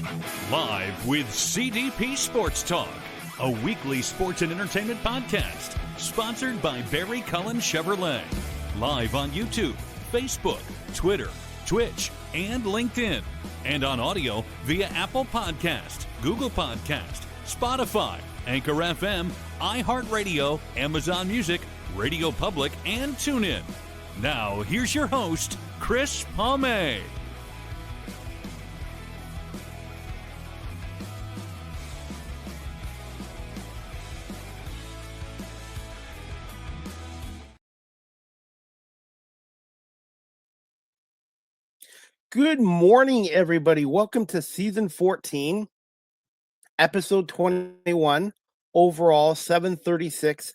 Live with CDP Sports Talk, a weekly sports and entertainment podcast sponsored by Barry Cullen Chevrolet. Live on YouTube, Facebook, Twitter, Twitch, and LinkedIn. And on audio via Apple Podcast, Google Podcast, Spotify, Anchor FM, iHeartRadio, Amazon Music, Radio Public, and TuneIn. Now, here's your host, Chris Palme. Good morning, everybody. Welcome to Season 14, Episode 21, overall 736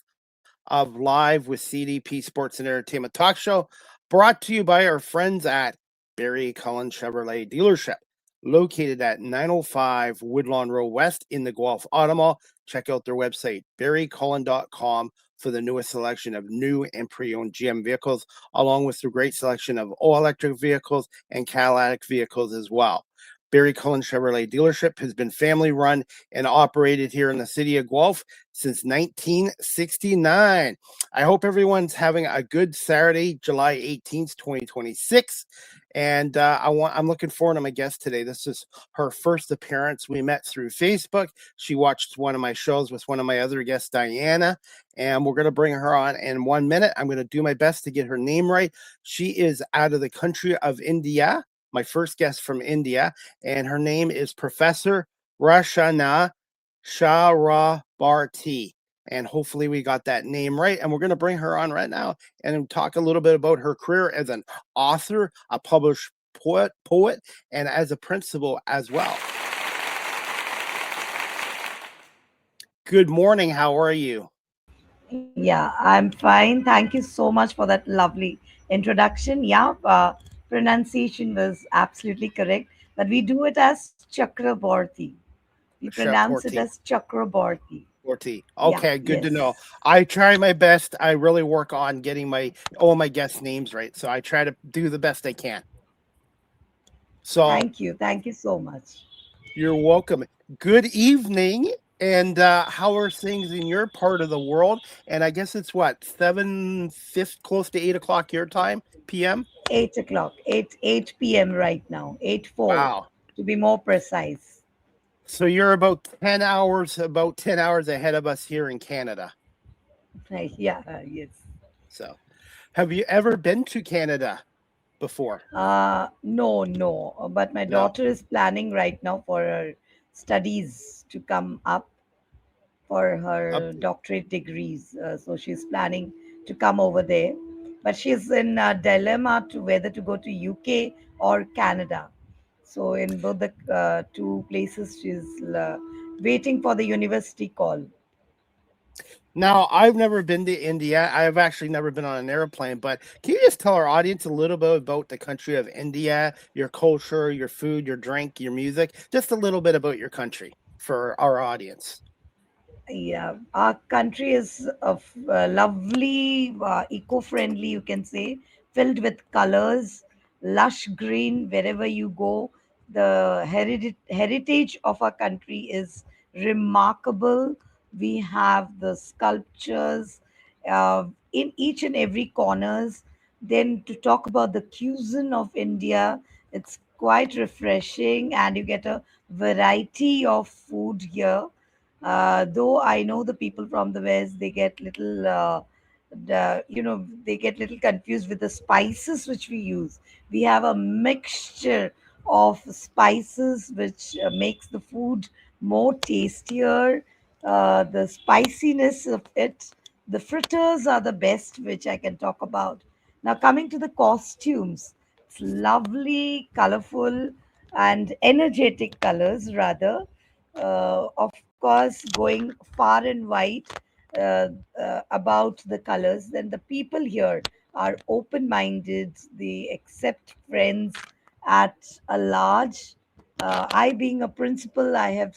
of Live with CDP Sports and Entertainment Talk Show, brought to you by our friends at Barry Cullen Chevrolet Dealership, located at 905 Woodlawn Road West in the Guelph Auto Mall. Check out their website, barrycullen.com, for the newest selection of new and pre-owned GM vehicles, along with the great selection of all-electric vehicles and Cadillac vehicles as well. Barry Cullen Chevrolet Dealership has been family-run and operated here in the city of Guelph since 1969. I hope everyone's having a good Saturday, July 18th, 2026. And I'm looking forward to my guest today. This is her first appearance. We met through Facebook. She watched one of my shows with one of my other guests, Diana, and we're going to bring her on in 1 minute. I'm going to do my best to get her name right. She is out of the country of India, my first guest from India, and her name is Professor Rachana Chakraborty. And hopefully we got that name right. And we're going to bring her on right now and talk a little bit about her career as an author, a published poet, and as a principal as well. Good morning. How are you? Yeah, I'm fine. Thank you so much for that lovely introduction. Yeah, pronunciation was absolutely correct, but we do it as Chakraborty. We pronounce it as Chakraborty. Okay, Yeah, good to know. yes. I try my best. I really work on getting all my guest names right, so I try to do the best I can. So Thank you. Thank you so much. you're welcome. Good evening. And how are things in your part of the world? And I guess it's what, 7:50, close to 8 o'clock your time, PM? 8 o'clock, 8 p.m. right now, 8:04 Wow. to be more precise. So you're about 10 hours ahead of us here in Canada. Yeah, yes. So have you ever been to Canada before? No, but my No. daughter is planning right now for her studies to come up for Up. her doctorate degrees. So she's planning to come over there. But she's in a dilemma to whether to go to UK or Canada. So in both the two places, she's waiting for the university call. Now, I've never been to India. I've actually never been on an airplane, but can you just tell our audience a little bit about the country of India, your culture, your food, your drink, your music, just a little bit about your country for our audience? Yeah, our country is lovely, eco-friendly, you can say, filled with colors, lush green wherever you go. The heritage of our country is remarkable. We have the sculptures in each and every corners. Then to talk about the cuisine of India, it's quite refreshing, and you get a variety of food here. Though I know the people from the west, they get little, they get little confused with the spices which we use. We have a mixture of spices which makes the food more tastier. The spiciness of it, the fritters are the best, which I can talk about. Now, coming to the costumes, it's lovely, colorful, and energetic colors, rather. Of course, going far and wide uh, about the colors, then the people here are open minded, they accept friends at a large. I, being a principal, I have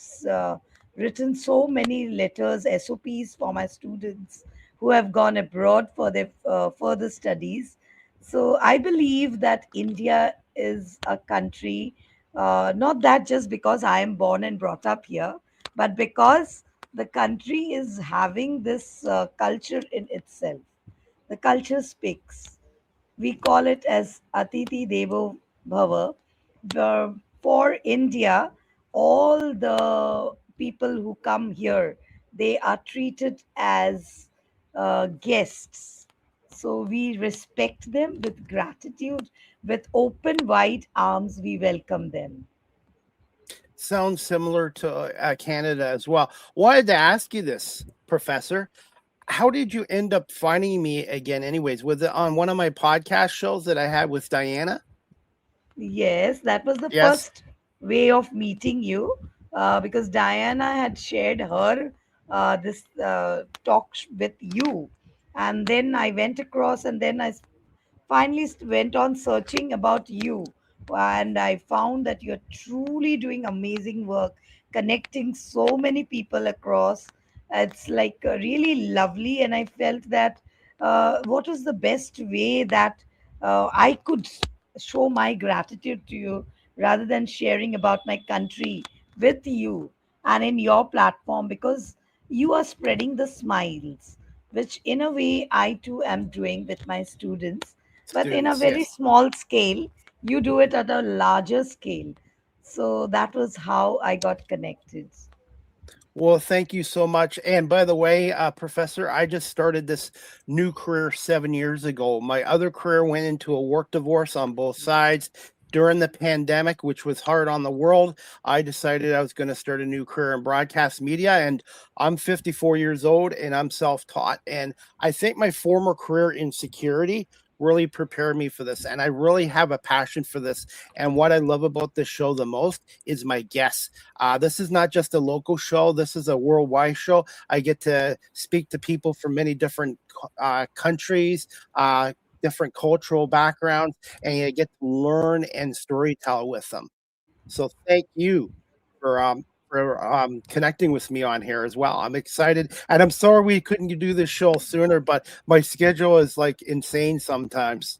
written so many letters, SOPs for my students who have gone abroad for their further studies. So I believe that India is a country Not that just because I am born and brought up here, but because the country is having this culture in itself. The culture speaks. We call it as Atiti Devo Bhava. For India, all the people who come here, they are treated as guests. So we respect them with gratitude, with open wide arms, we welcome them. Sounds similar to Canada as well. Wanted to ask you this, Professor. How did you end up finding me again, anyways? Was it on one of my podcast shows that I had with Diana? Yes, that was the Yes. first way of meeting you because Diana had shared her this talk with you. And then I went across, and then finally went on searching about you, and I found that you're truly doing amazing work, connecting so many people across. It's like really lovely, and I felt that what was the best way that I could show my gratitude to you rather than sharing about my country with you and in your platform, because you are spreading the smiles, which in a way I too am doing with my students, but in a Students, very yes. small scale. You do it at a larger scale. So that was how I got connected. Well, thank you so much. And by the way, Professor, I just started this new career 7 years ago. My other career went into a work divorce on both sides. During the pandemic, which was hard on the world, I decided I was going to start a new career in broadcast media. And I'm 54 years old and I'm self taught. And I think my former career in security really prepared me for this. And I really have a passion for this. And what I love about this show the most is my guests. This is not just a local show. This is a worldwide show. I get to speak to people from many different countries, different cultural backgrounds, and you get to learn and storytell with them. So thank you for connecting with me on here as well. I'm excited, and I'm sorry we couldn't do this show sooner, but my schedule is like insane sometimes.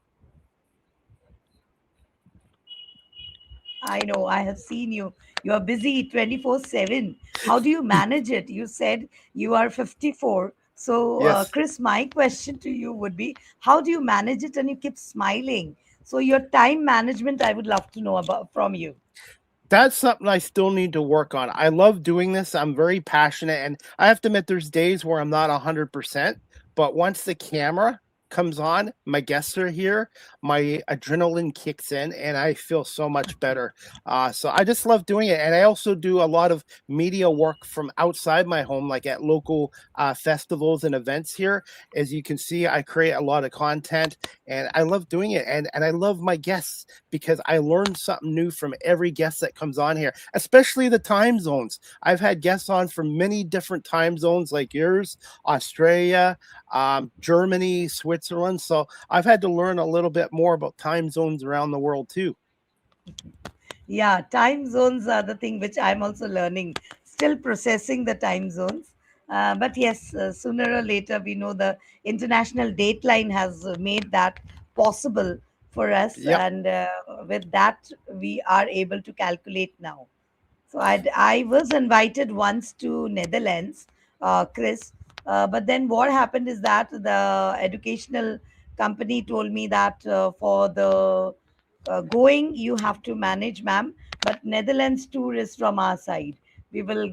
I know, I have seen you. You are busy 24/7. How do you manage it? You said you are 54. So, Yes. Chris, my question to you would be, how do you manage it and you keep smiling? So, your time management, I would love to know about from you. That's something I still need to work on. I love doing this. I'm very passionate, and I have to admit, there's days where I'm not 100%. But once the camera comes on, my guests are here, my adrenaline kicks in, and I feel so much better. So I just love doing it. And I also do a lot of media work from outside my home, like at local festivals and events here. As you can see, I create a lot of content, and I love doing it. And I love my guests because I learn something new from every guest that comes on here, especially the time zones. I've had guests on from many different time zones like yours, Australia, Germany, Switzerland. So I've had to learn a little bit more about time zones around the world too. Yeah, time zones are the thing which I'm also learning, still processing the time zones. But yes, sooner or later, we know the international dateline has made that possible for us. Yep. And with that, we are able to calculate now. So I was invited once to Netherlands, Chris. But then what happened is that the educational company told me that for the going you have to manage, ma'am. But Netherlands tour is from our side. We will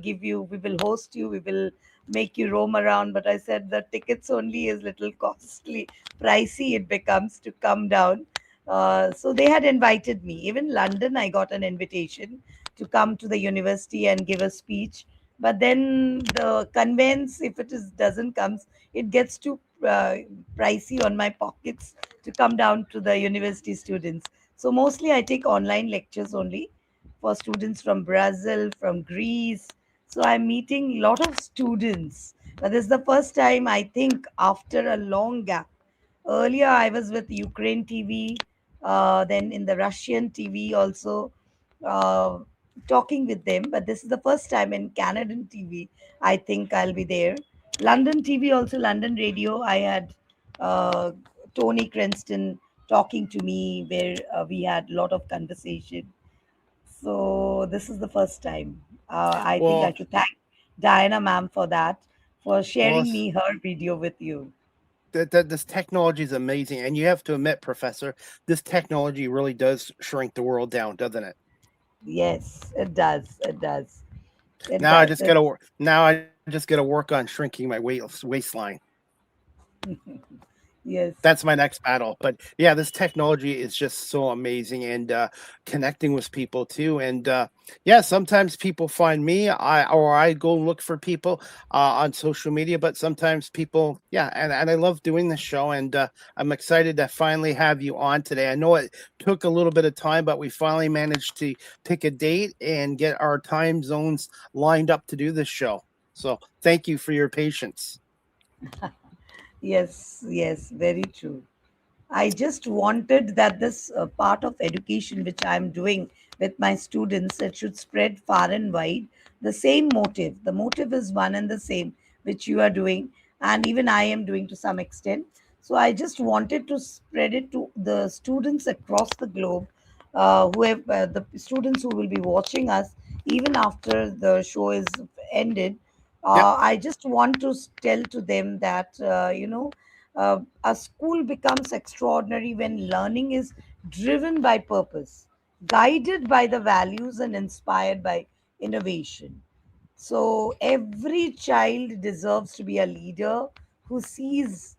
host you. We will make you roam around. But I said the tickets only is little costly, pricey. It becomes to come down. So they had invited me. Even London, I got an invitation to come to the university and give a speech. But then the conveyance, if it is doesn't comes, it gets too pricey on my pockets to come down to the university students. So mostly I take online lectures only for students from Brazil, from Greece. So I'm meeting a lot of students. But this is the first time, I think, after a long gap. Earlier, I was with Ukraine TV, then in the Russian TV also, uh, talking with them. But this is the first time in Canadian TV. I think I'll be there. London TV also, London Radio. I had uh, Tony Cranston talking to me, where we had a lot of conversation. So this is the first time. I think I Well, should thank Diana ma'am for that, for well, sharing me her video with you. that this technology is amazing, and you have to admit, Professor, this technology really does shrink the world down, doesn't it? Yes, it does. It does. It Now I does. just gotta It's work. Now I just gotta work on shrinking my waistline. yes. That's my next battle. But yeah, this technology is just so amazing, and connecting with people too. And yeah, sometimes people find me, I go look for people on social media. But sometimes people, yeah, and I love doing this show, and I'm excited to finally have you on today. I know it took a little bit of time, but we finally managed to pick a date and get our time zones lined up to do this show. So thank you for your patience. Yes, yes, very true. I just wanted that this part of education which I'm doing with my students, it should spread far and wide. The same motive. The motive is one and the same, which you are doing, and even I am doing to some extent. So I just wanted to spread it to the students across the globe, who have the students who will be watching us even after the show is ended. Yep. I just want to tell to them that a school becomes extraordinary when learning is driven by purpose, guided by the values, and inspired by innovation. So, every child deserves to be a leader who sees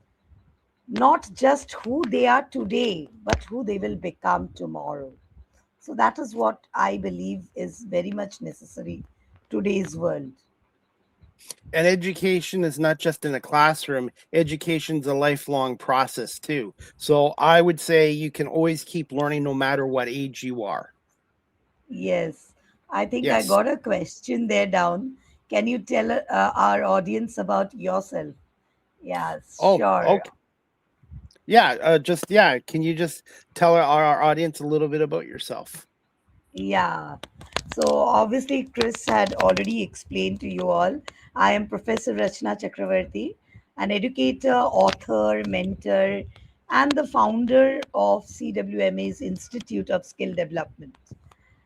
not just who they are today, but who they will become tomorrow. So, that is what I believe is very much necessary today's world. And education is not just in a classroom, education's a lifelong process too. So I would say you can always keep learning no matter what age you are. Yes, I think I Yes. got a question there down. Can you tell our audience about yourself? Yeah, Oh, sure. okay. Yeah, yeah, can you just tell our audience a little bit about yourself? Yeah. So obviously, Chris had already explained to you all. I am Professor Rachana Chakraborty, an educator, author, mentor, and the founder of CWMA's Institute of Skill Development.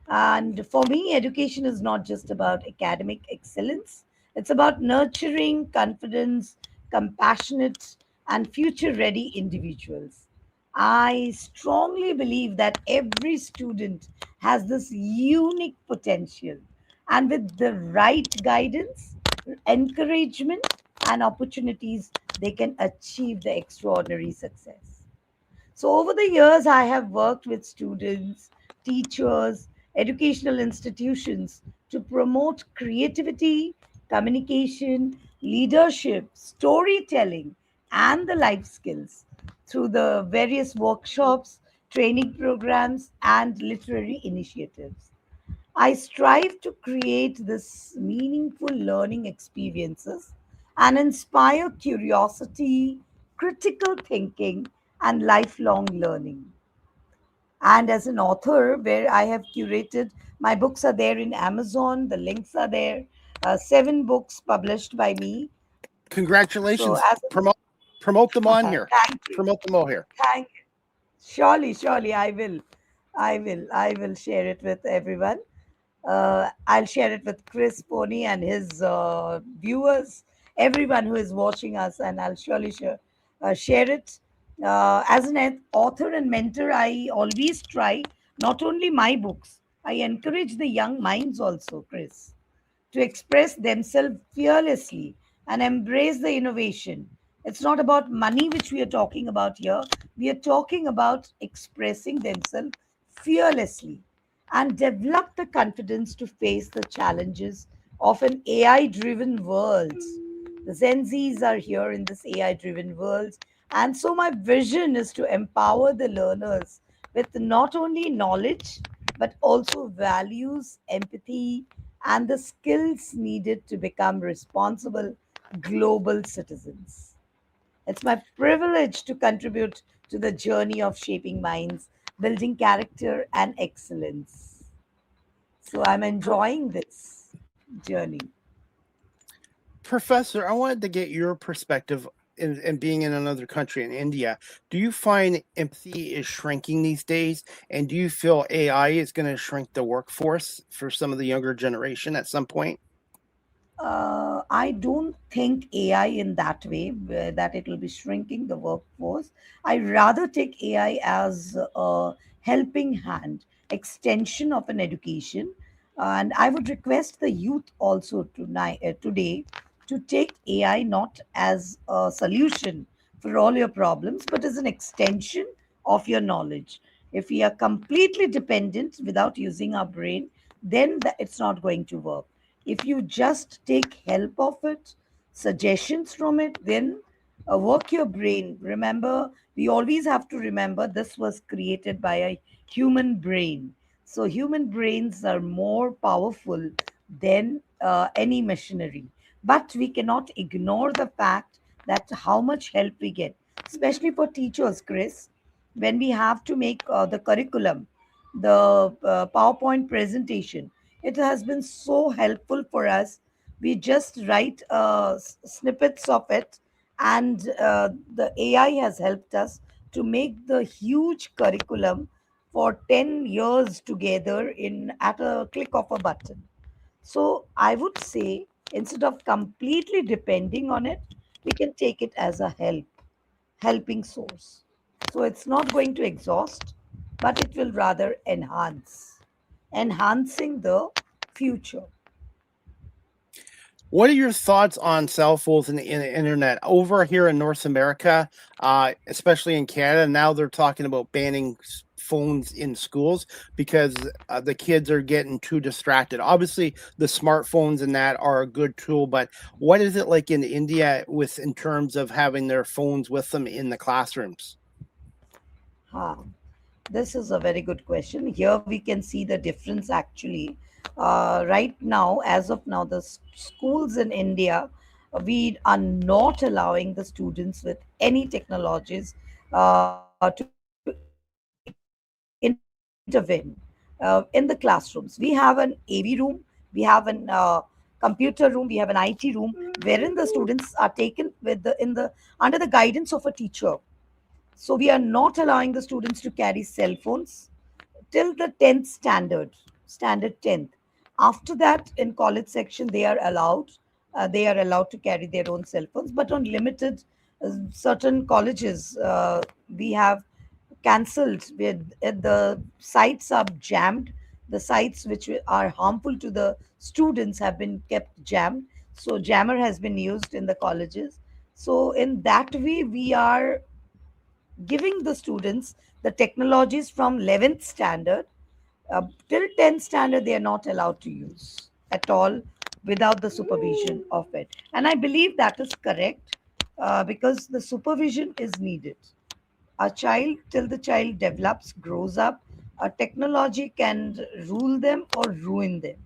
And for me, education is not just about academic excellence, it's about nurturing confidence, compassionate, and future ready individuals. I strongly believe that every student has this unique potential, and with the right guidance, encouragement, and opportunities, they can achieve the extraordinary success. So, over the years, I have worked with students, teachers, educational institutions to promote creativity, communication, leadership, storytelling, and the life skills through the various workshops, training programs, and literary initiatives. I strive to create this meaningful learning experiences and inspire curiosity, critical thinking, and lifelong learning. And as an author, where I have curated, my books are there in Amazon, the links are there, 7 books published by me. So, Congratulations. as Promote them on a here. thank you, Promote them all here. thank surely, surely, I will. I will share it with everyone. I'll share it with Chris Pony and his viewers, everyone who is watching us, and I'll surely share it. As an author and mentor, I always try not only my books, I encourage the young minds also, Chris, to express themselves fearlessly and embrace the innovation. It's not about money, which we are talking about here. We are talking about expressing themselves fearlessly and develop the confidence to face the challenges of an AI driven world. The Gen Zs are here in this AI driven world. And so, my vision is to empower the learners with not only knowledge, but also values, empathy, and the skills needed to become responsible global citizens. It's my privilege to contribute to the journey of shaping minds, building character, and excellence. So I'm Per- enjoying this journey. Professor, I wanted to get your perspective and being in another country in India, do you find empathy is shrinking these days? And do you feel AI is going to shrink the workforce for some of the younger generation at some point? I don't think AI in that way, that it will be shrinking the workforce. I rather take AI as a helping hand, extension of an education. And I would request the youth also today to take AI not as a solution for all your problems, but as an extension of your knowledge. If we are completely dependent without using our brain, then it's not going to work. If you just take help of it, suggestions from it, then work your brain. Remember, we always have to remember this was created by a human brain. So human brains are more powerful than any machinery. But we cannot ignore the fact that how much help we get, especially for teachers, Chris, when we have to make the curriculum, the PowerPoint presentation. It has been so helpful for us. We just write snippets of it, and the AI has helped us to make the huge curriculum for 10 years together in at a click of a button. So I would say instead of completely depending on it, we can take it as a helping source. So it's not going to exhaust, but it will rather enhancing the future. What are your thoughts on cell phones and the internet over here in North America, especially in Canada? Now they're talking about banning phones in schools because the kids are getting too distracted. Obviously, the smartphones and that are a good tool, but what is it like in India with in terms of having their phones with them in the classrooms? Huh. This is a very good question. Here we can see the difference actually. Right now, as of now, the schools in India, we are not allowing the students with any technologies to intervene in the classrooms. We have an AV room, we have an computer room, we have an IT room, wherein the students are taken under the guidance of a teacher. So we are not allowing the students to carry cell phones till the 10th standard 10th. After that, in college section, they are allowed to carry their own cell phones, but on limited certain colleges, we have cancelled where the sites are jammed. The sites which are harmful to the students have been kept jammed. So jammer has been used in the colleges. So in that way, we are giving the students the technologies from 11th standard till 10th standard. They are not allowed to use at all without the supervision of it, and I believe that is correct, because the supervision is needed. A child, till the child develops, grows up, a technology can rule them or ruin them.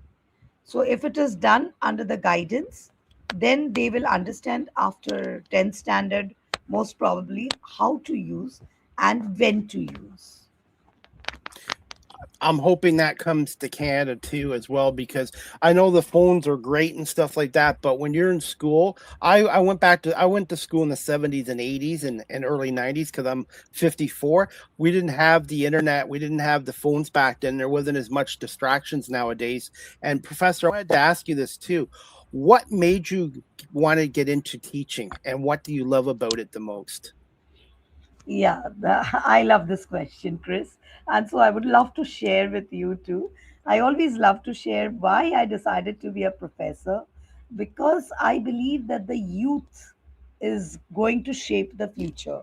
So if it is done under the guidance, then they will understand after 10th standard, most probably, how to use and when to use. I'm hoping that comes to Canada too as well because I know the phones are great and stuff like that, but when you're in school, I went to school in the 70s and 80s and early 90s because I'm 54. We didn't have the internet, we didn't have the phones back then. There wasn't as much distractions nowadays. And Professor, I wanted to ask you this too. What made you want to get into teaching and what do you love about it the most? Yeah, I love this question, Chris. And so I would love to share with you too. I always love to share why I decided to be a professor, because I believe that the youth is going to shape the future.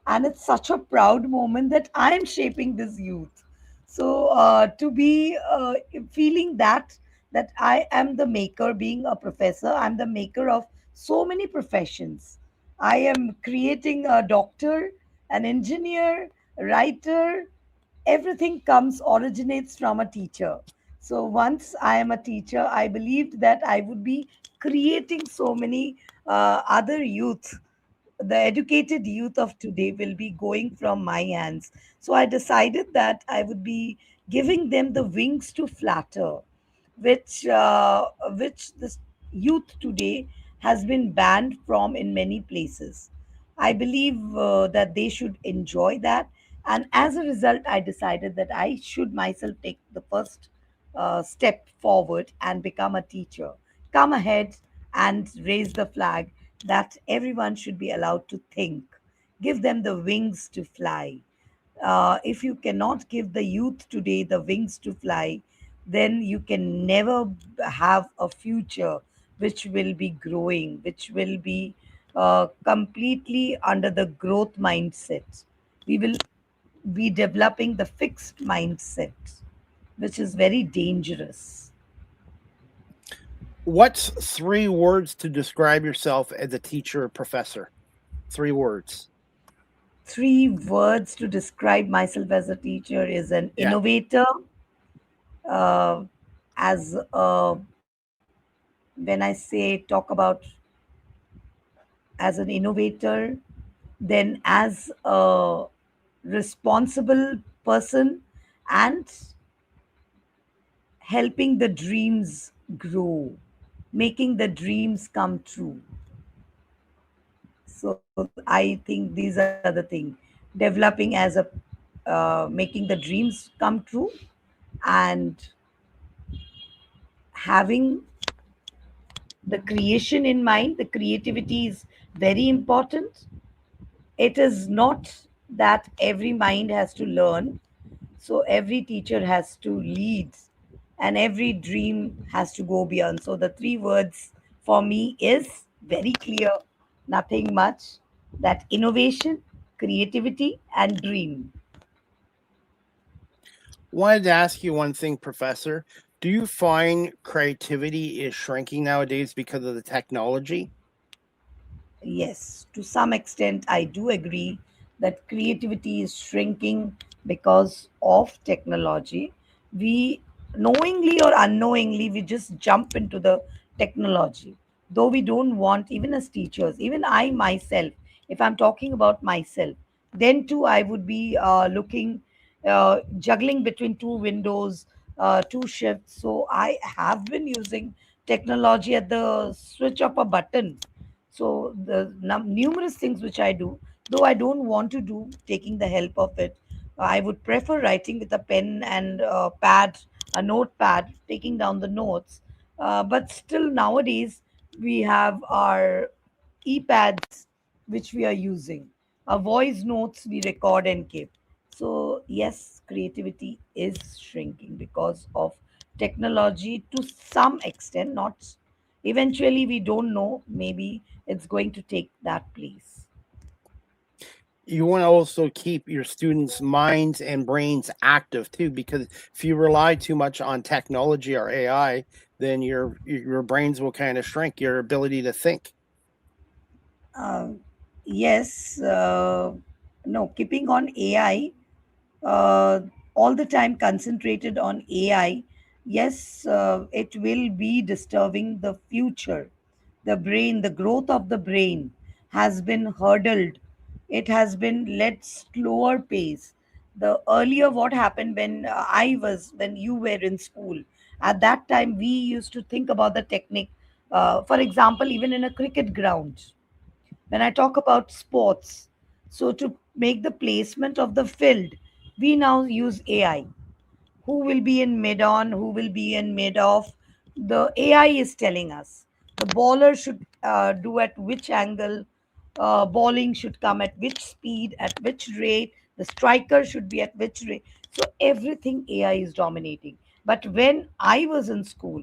And it's such a proud moment that I'm shaping this youth. So to be feeling that I am the maker, being a professor, I'm the maker of so many professions. I am creating a doctor, an engineer, a writer. Everything originates from a teacher. So once I am a teacher, I believed that I would be creating so many other youth. The educated youth of today will be going from my hands. So I decided that I would be giving them the wings to flatter, which this youth today has been banned from in many places. I believe that they should enjoy that. And as a result, I decided that I should myself take the first step forward and become a teacher. Come ahead and raise the flag that everyone should be allowed to think. Give them the wings to fly. If you cannot give the youth today the wings to fly, then you can never have a future which will be growing, which will be completely under the growth mindset. We will be developing the fixed mindset, which is very dangerous. What's 3 words to describe yourself as a teacher or professor? 3 words. 3 words to describe myself as a teacher is an Yeah. innovator, uh, as when I say talk about as an innovator, then as a responsible person, and helping the dreams grow, making the dreams come true. So I think these are the things: developing as a making the dreams come true, and having the creation in mind. The creativity is very important. It is not that every mind has to learn, so every teacher has to lead, and every dream has to go beyond. So the 3 words for me is very clear, nothing much: that innovation, creativity, and dream. Wanted to ask you one thing, Professor. Do you find creativity is shrinking nowadays because of the technology? Yes, to some extent, I do agree that creativity is shrinking because of technology. We, knowingly or unknowingly, we just jump into the technology. Though we don't want, even as teachers, even I myself, if I'm talking about myself, then too I would be juggling between 2 windows, 2 shifts. So I have been using technology at the switch of a button. So the numerous things which I do, though I don't want to do taking the help of it, I would prefer writing with a pen and a pad, a notepad, taking down the notes. But still nowadays we have our e-pads which we are using. Our voice notes we record and keep. So yes, creativity is shrinking because of technology to some extent. Not eventually, we don't know. Maybe it's going to take that place. You want to also keep your students' minds and brains active too, because if you rely too much on technology or AI, then your brains will kind of shrink your ability to think. Uh, yes, no, keeping on AI, uh, all the time concentrated on AI, yes, it will be disturbing the future. The brain, the growth of the brain has been hurdled. It has been let slower pace. The earlier what happened when when you were in school, at that time we used to think about the technique. For example, even in a cricket ground, when I talk about sports, so to make the placement of the field, we now use AI. Who will be in mid on, who will be in mid off? The AI is telling us. The bowler should do at which angle, bowling should come at which speed, at which rate, the striker should be at which rate. So everything AI is dominating. But when I was in school,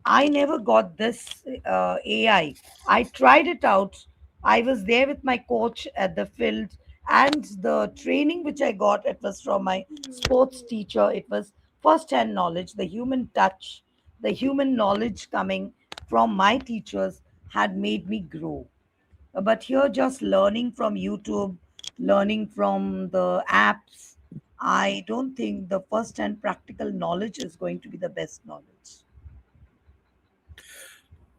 I never got this AI. I tried it out. I was there with my coach at the field, and the training which I got, it was from my sports teacher. It was first-hand knowledge, the human touch, the human knowledge coming from my teachers had made me grow. But here, just learning from YouTube, learning from the apps, I don't think the first-hand practical knowledge is going to be the best knowledge.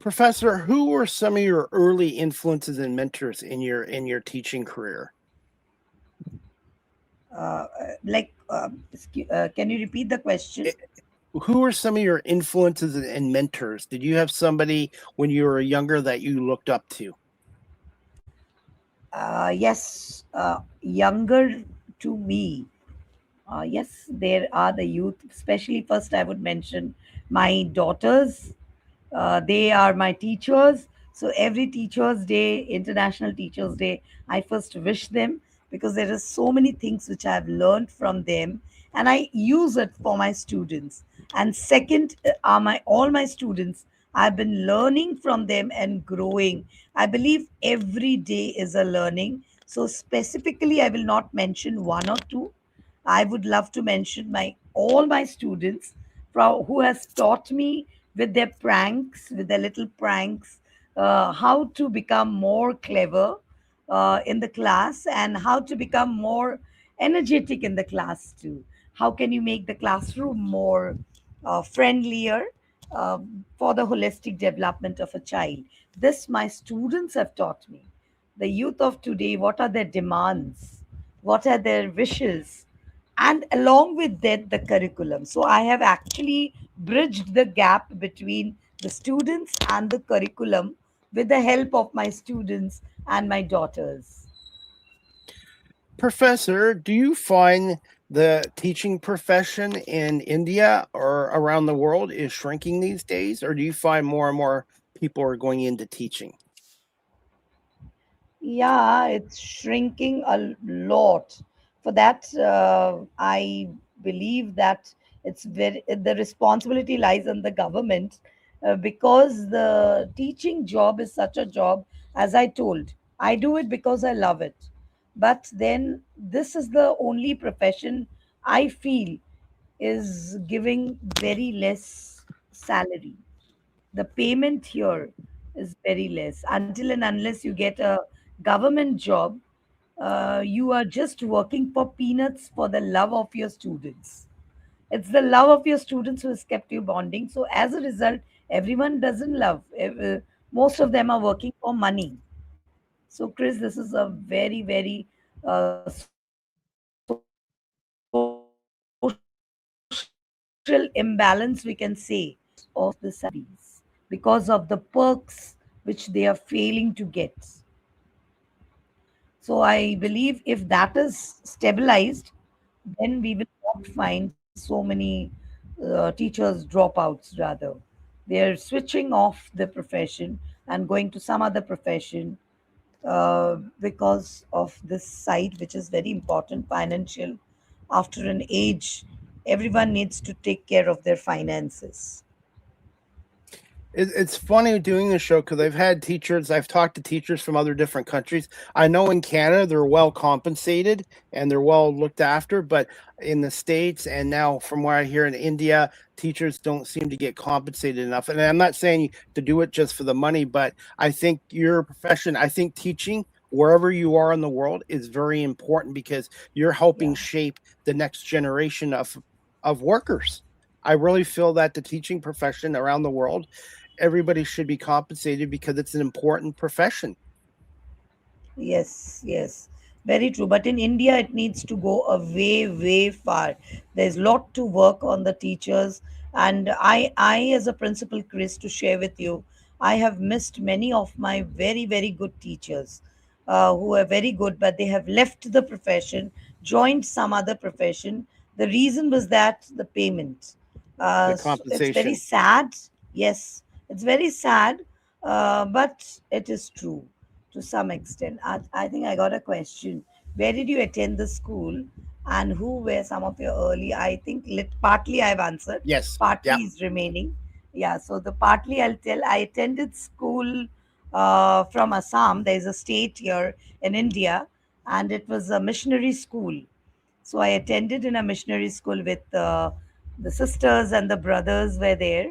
Professor, who were some of your early influences and mentors in your teaching career? Can you repeat the question? Eh, Who were some of your influences and mentors? Did you have somebody when you were younger that you looked up to? Yes, younger to me. Yes, there are the youth, especially first I would mention my daughters. They are my teachers. So every Teachers' Day, International Teachers' Day, I first wish them because there are so many things which I've learned from them and I use it for my students. And second are my all my students. I've been learning from them and growing. I believe every day is a learning. So specifically, I will not mention one or two. I would love to mention my all my students from who has taught me with their pranks, with their little pranks, how to become more clever in the class and how to become more energetic in the class too. How can you make the classroom more friendlier for the holistic development of a child? This my students have taught me. The youth of today, what are their demands? What are their wishes? And along with that, the curriculum. So I have actually bridged the gap between the students and the curriculum with the help of my students and my daughters. Professor, do you find the teaching profession in India or around the world is shrinking these days, or do you find more and more people are going into teaching? Yeah, it's shrinking a lot. For that, I believe that it's very the responsibility lies on the government because the teaching job is such a job. As I told, I do it because I love it. But then this is the only profession I feel is giving very less salary. The payment here is very less until and unless you get a government job. You are just working for peanuts for the love of your students. It's the love of your students who has kept you bonding. So as a result, everyone doesn't love. Most of them are working for money. So Chris, this is a very very social imbalance we can say because of the perks which they are failing to get, because of the salaries, because of the perks which they are failing to get. So I believe if that is stabilized, then we will not find so many teachers dropouts. Rather, they are switching off the profession and going to some other profession because of this side, which is very important, financial. After an age, everyone needs to take care of their finances. It's funny doing this show because I've talked to teachers from other different countries. I know in Canada they're well compensated and they're well looked after, but in the States and now from where I hear in India, teachers don't seem to get compensated enough. And I'm not saying to do it just for the money, but I think your profession, I think teaching wherever you are in the world is very important because you're helping Yeah. shape the next generation of workers. I really feel that the teaching profession around the world everybody should be compensated because it's an important profession. Yes, yes, very true. But in India, it needs to go a way, way far. There's a lot to work on the teachers, and as a principal, Chris, to share with you, I have missed many of my very, very good teachers, who are very good, but they have left the profession, joined some other profession. The reason was that the payment. The So it's very compensation. sad. Yes, it's very sad, but it is true to some extent. I think I got a question. Where did you attend the school and who were some of your early? I think partly I've answered, Yes. partly Yeah. is remaining. Yeah, so the partly I'll tell. I attended school from Assam. There's a state here in India, and it was a missionary school. So I attended in a missionary school with the sisters and the brothers were there.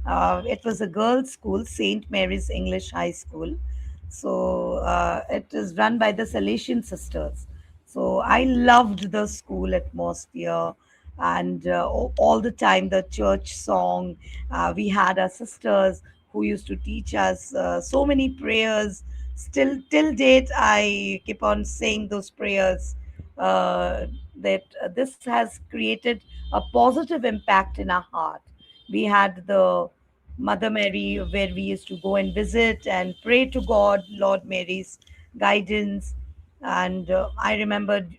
It was a girls' school, St. Mary's English High School. So it is run by the Salesian sisters. So I loved the school atmosphere and all the time the church song. We had our sisters who used to teach us so many prayers. Still, till date, I keep on saying those prayers. That this has created a positive impact in our heart. We had the Mother Mary, where we used to go and visit and pray to God, Lord Mary's guidance. And I remembered,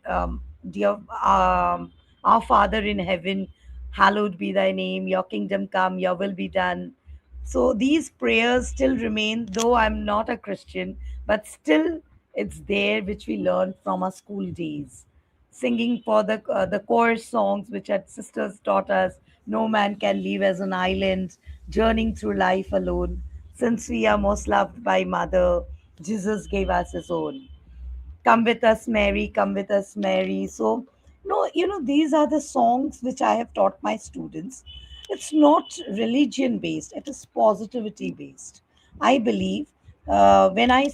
dear, our Father in heaven, hallowed be thy name, your kingdom come, your will be done. So these prayers still remain, though I'm not a Christian, but still it's there, which we learned from our school days. Singing for the chorus songs which our sisters taught us. No man can live as an island, journeying through life alone. Since we are most loved by Mother, Jesus gave us his own. Come with us, Mary, come with us, Mary. So, no, these are the songs which I have taught my students. It's not religion based, it is positivity based. I believe when I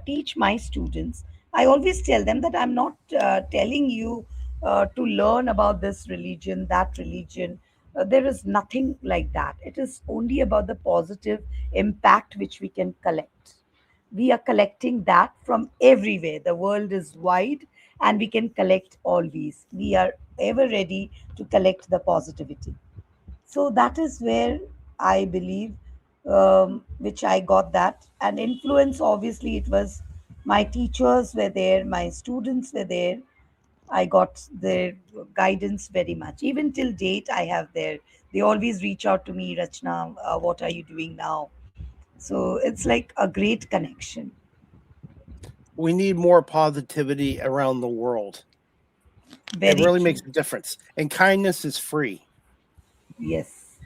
teach my students, I always tell them that I'm not telling you to learn about this religion, that religion. There is nothing like that. It is only about the positive impact which we can collect. We are collecting that from everywhere. The world is wide and we can collect always. We are ever ready to collect the positivity. So that is where I believe, which I got that. And influence, obviously, it was my teachers were there, my students were there. I got their guidance very much. Even till date, I have their. They always reach out to me, Rachna, what are you doing now? So it's like a great connection. We need more positivity around the world. It Very really makes true. a difference. And kindness is free. Yes.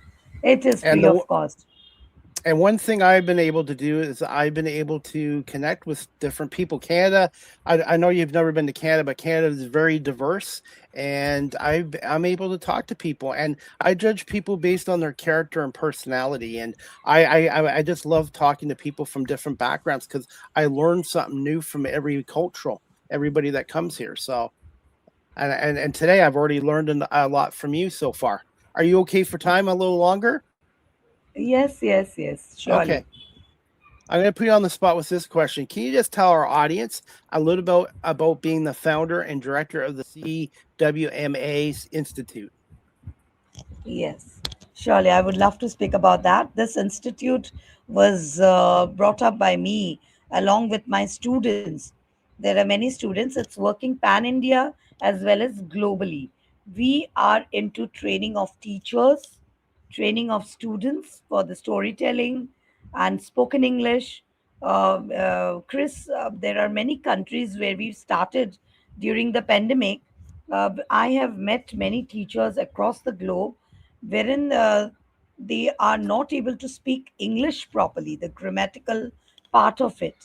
It is And free the of cost. and one thing I've been able to do is I've been able to connect with different people. Canada, I know you've never been to Canada, but Canada is very diverse, and I'm able to talk to people, and I judge people based on their character and personality, and I just love talking to people from different backgrounds because I learn something new from everybody that comes here. So, and today I've already learned a lot from you so far. Are you okay for time a little longer? Yes, yes, yes, surely. Okay. I'm going to put you on the spot with this question. Can you just tell our audience a little about being the founder and director of the CWMA Institute? Yes, surely. I would love to speak about that. This institute was brought up by me along with my students. There are many students. It's working pan India as well as globally. We are into training of teachers, training of students for the storytelling and spoken English. Chris, there are many countries where we've started during the pandemic. I have met many teachers across the globe wherein they are not able to speak English properly, the grammatical part of it.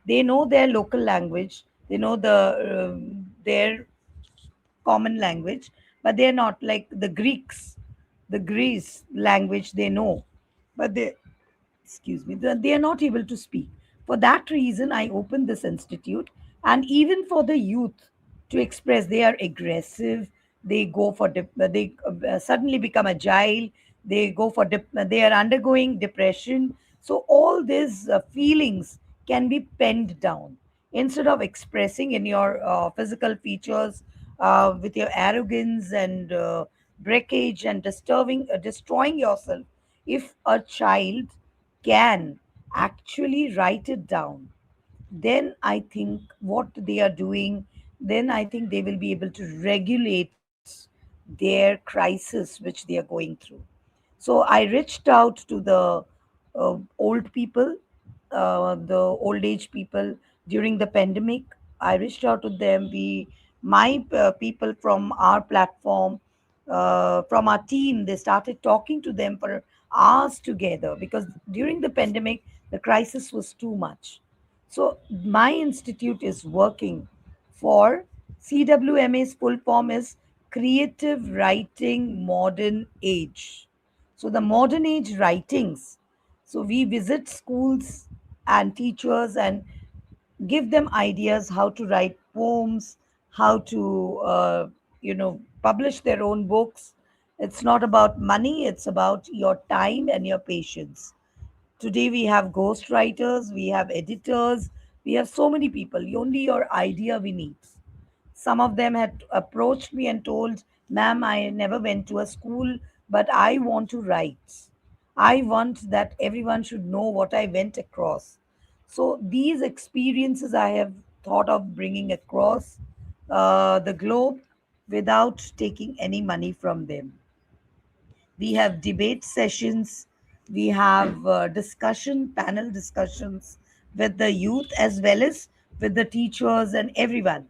They know their local language, they know their common language, but they're not like the Greeks, the Greece language they know, but they, excuse me, they are not able to speak. For that reason, I opened this institute, and even for the youth to express, they are aggressive, they go for they suddenly become agile, they go for they are undergoing depression. So all these feelings can be penned down instead of expressing in your physical features, with your arrogance and breakage and disturbing destroying yourself. If a child can actually write it down, then I think what they are doing, then I think they will be able to regulate their crisis which they are going through. So I reached out to the old people, the old age people during the pandemic. I reached out to them. My people from our platform, from our team, they started talking to them for hours together because during the pandemic, the crisis was too much. So my institute is working for CWMA's full form is Creative Writing Modern Age. So the modern age writings. So we visit schools and teachers and give them ideas how to write poems, how to publish their own books. It's not about money; it's about your time and your patience. Today we have ghostwriters, we have editors, we have so many people. Only your idea we need. Some of them had approached me and told, Ma'am, I never went to a school, but I want to write. I want that everyone should know what I went across. So these experiences I have thought of bringing across the globe without taking any money from them. We have debate sessions, we have panel discussions with the youth as well as with the teachers and everyone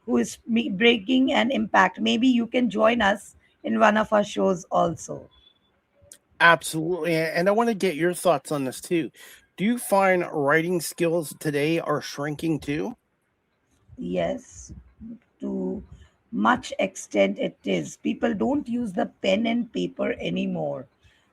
who is breaking an impact. Maybe you can join us in one of our shows also. Absolutely. And I want to get your thoughts on this too. Do you find writing skills today are shrinking too? Yes, to much extent it is. People don't use the pen and paper anymore.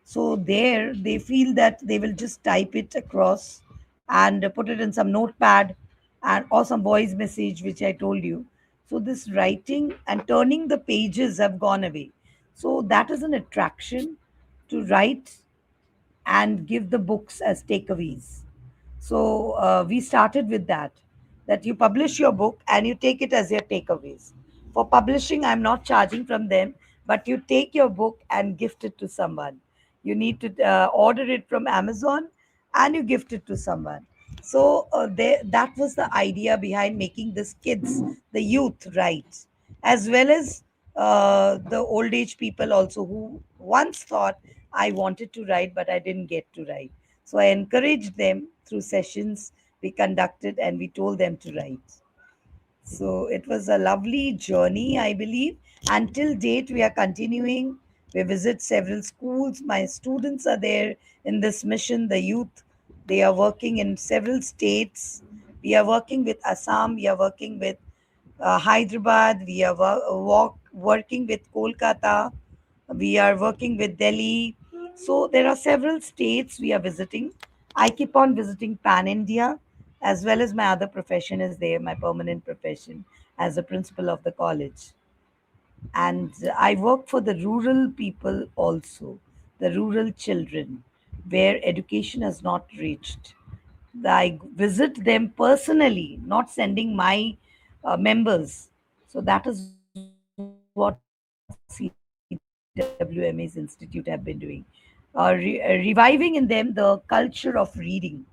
So there they feel that they will just type it across and put it in some notepad and or some voice message which I told you. So this writing and turning the pages have gone away. So that is an attraction to write and give the books as takeaways. So we started with that you publish your book and you take it as your takeaways. For publishing, I'm not charging from them, but you take your book and gift it to someone. You need to order it from Amazon and you gift it to someone. So that was the idea behind making this kids, the youth, right, as well as the old age people also who once thought I wanted to write, but I didn't get to write. So I encouraged them through sessions we conducted and we told them to write. So it was a lovely journey, I believe. Until date, we are continuing. We visit several schools. My students are there in this mission, the youth. They are working in several states. We are working with Assam. We are working with Hyderabad. We are working with Kolkata. We are working with Delhi. So there are several states we are visiting. I keep on visiting Pan India as well as my other profession is there, my permanent profession as a principal of the college. And I work for the rural people also, the rural children where education has not reached. I visit them personally, not sending my members. So that is what CWMA's Institute have been doing. Reviving in them the culture of reading.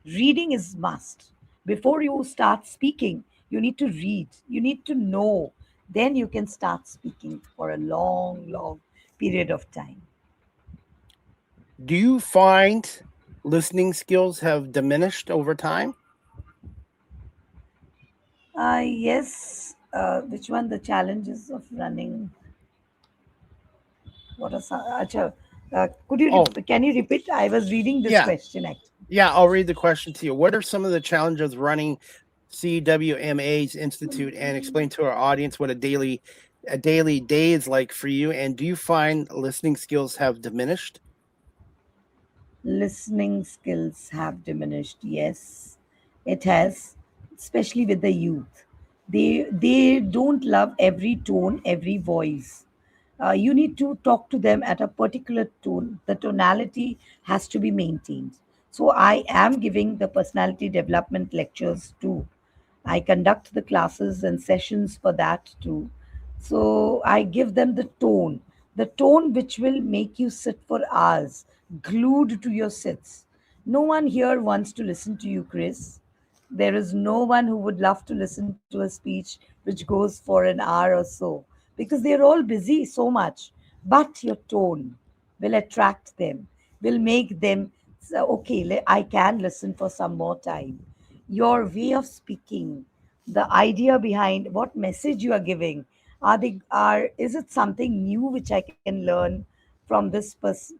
Reading is must. Before you start speaking, you need to read. You need to know. Then you can start speaking for a long period of time. Do you find listening skills have diminished over time? Yes. Which one? The challenges of running. What a acha, Oh, can you repeat? I was reading this yeah. question actually. Yeah, I'll read the question to you. What are some of the challenges running CWMA's Institute, and explain to our audience what a daily day is like for you, and do you find listening skills have diminished? Listening skills have diminished. Yes, it has, especially with the youth. They don't love every tone, every voice. You need to talk to them at a particular tone. The tonality has to be maintained. So I am giving the personality development lectures too. I conduct the classes and sessions for that too. So I give them the tone which will make you sit for hours, glued to your sits. No one here wants to listen to you, Chris. There is no one who would love to listen to a speech which goes for an hour or so because they're all busy so much. But your tone will attract them, will make them say, okay, I can listen for some more time. Your way of speaking, the idea behind what message you are giving, are is it something new which I can learn from this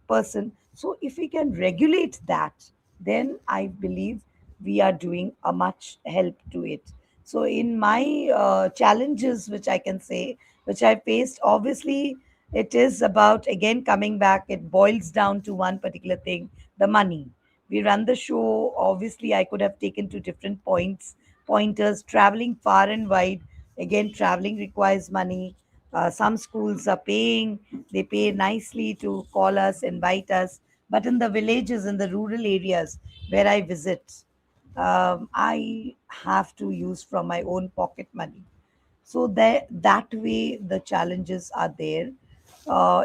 person? So if we can regulate that, then I believe we are doing a much help to it. So in my challenges which I can say, which I faced, obviously it is about, again, coming back, it boils down to one particular thing: the money. We run the show. Obviously I could have taken to different pointers, traveling far and wide. Again, traveling requires money. Some schools are paying, they pay nicely to call us, invite us. But in the villages, in the rural areas where I visit, I have to use from my own pocket money. So that way the challenges are there.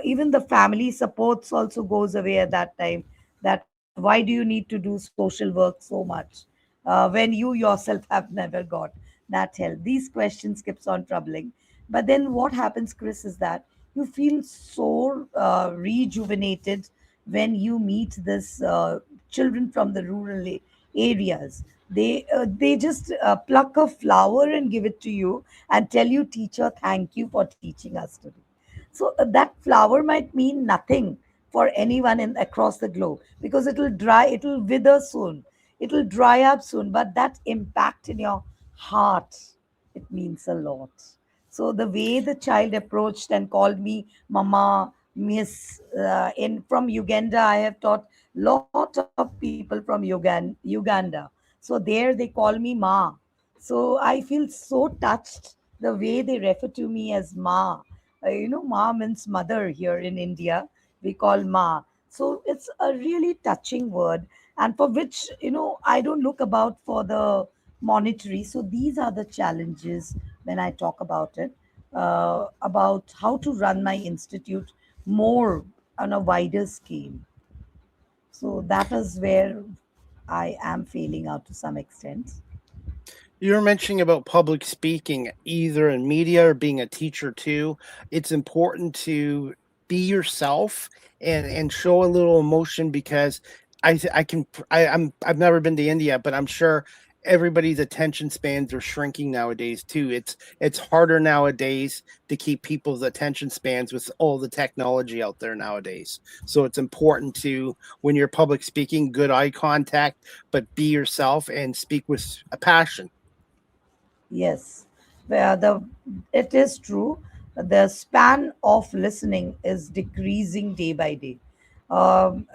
Even the family supports also goes away at that time. That why do you need to do social work so much? when you yourself have never got that help? These questions keeps on troubling. But then what happens, Chris, is that you feel so rejuvenated when you meet this children from the rural areas. They just pluck a flower and give it to you and tell you, teacher, thank you for teaching us today. So that flower might mean nothing for anyone in across the globe, because it'll dry, it'll wither soon, it'll dry up soon. But that impact in your heart, it means a lot. So the way the child approached and called me mama, miss, in from Uganda, I have taught lot of people from Uganda. So there they call me ma. So I feel so touched the way they refer to me as ma. Ma means mother here in India. We call ma. So it's a really touching word, and for which, I don't look about for the monetary. So these are the challenges when I talk about it, about how to run my institute more on a wider scale. So that is where I am failing out to some extent. You were mentioning about public speaking, either in media or being a teacher too. It's important to be yourself and show a little emotion, because I can I've never been to India, but I'm sure everybody's attention spans are shrinking nowadays too. It's harder nowadays to keep people's attention spans with all the technology out there nowadays. So it's important to, when you're public speaking, good eye contact, but be yourself and speak with a passion. Yes, where it is true. The span of listening is decreasing day by day.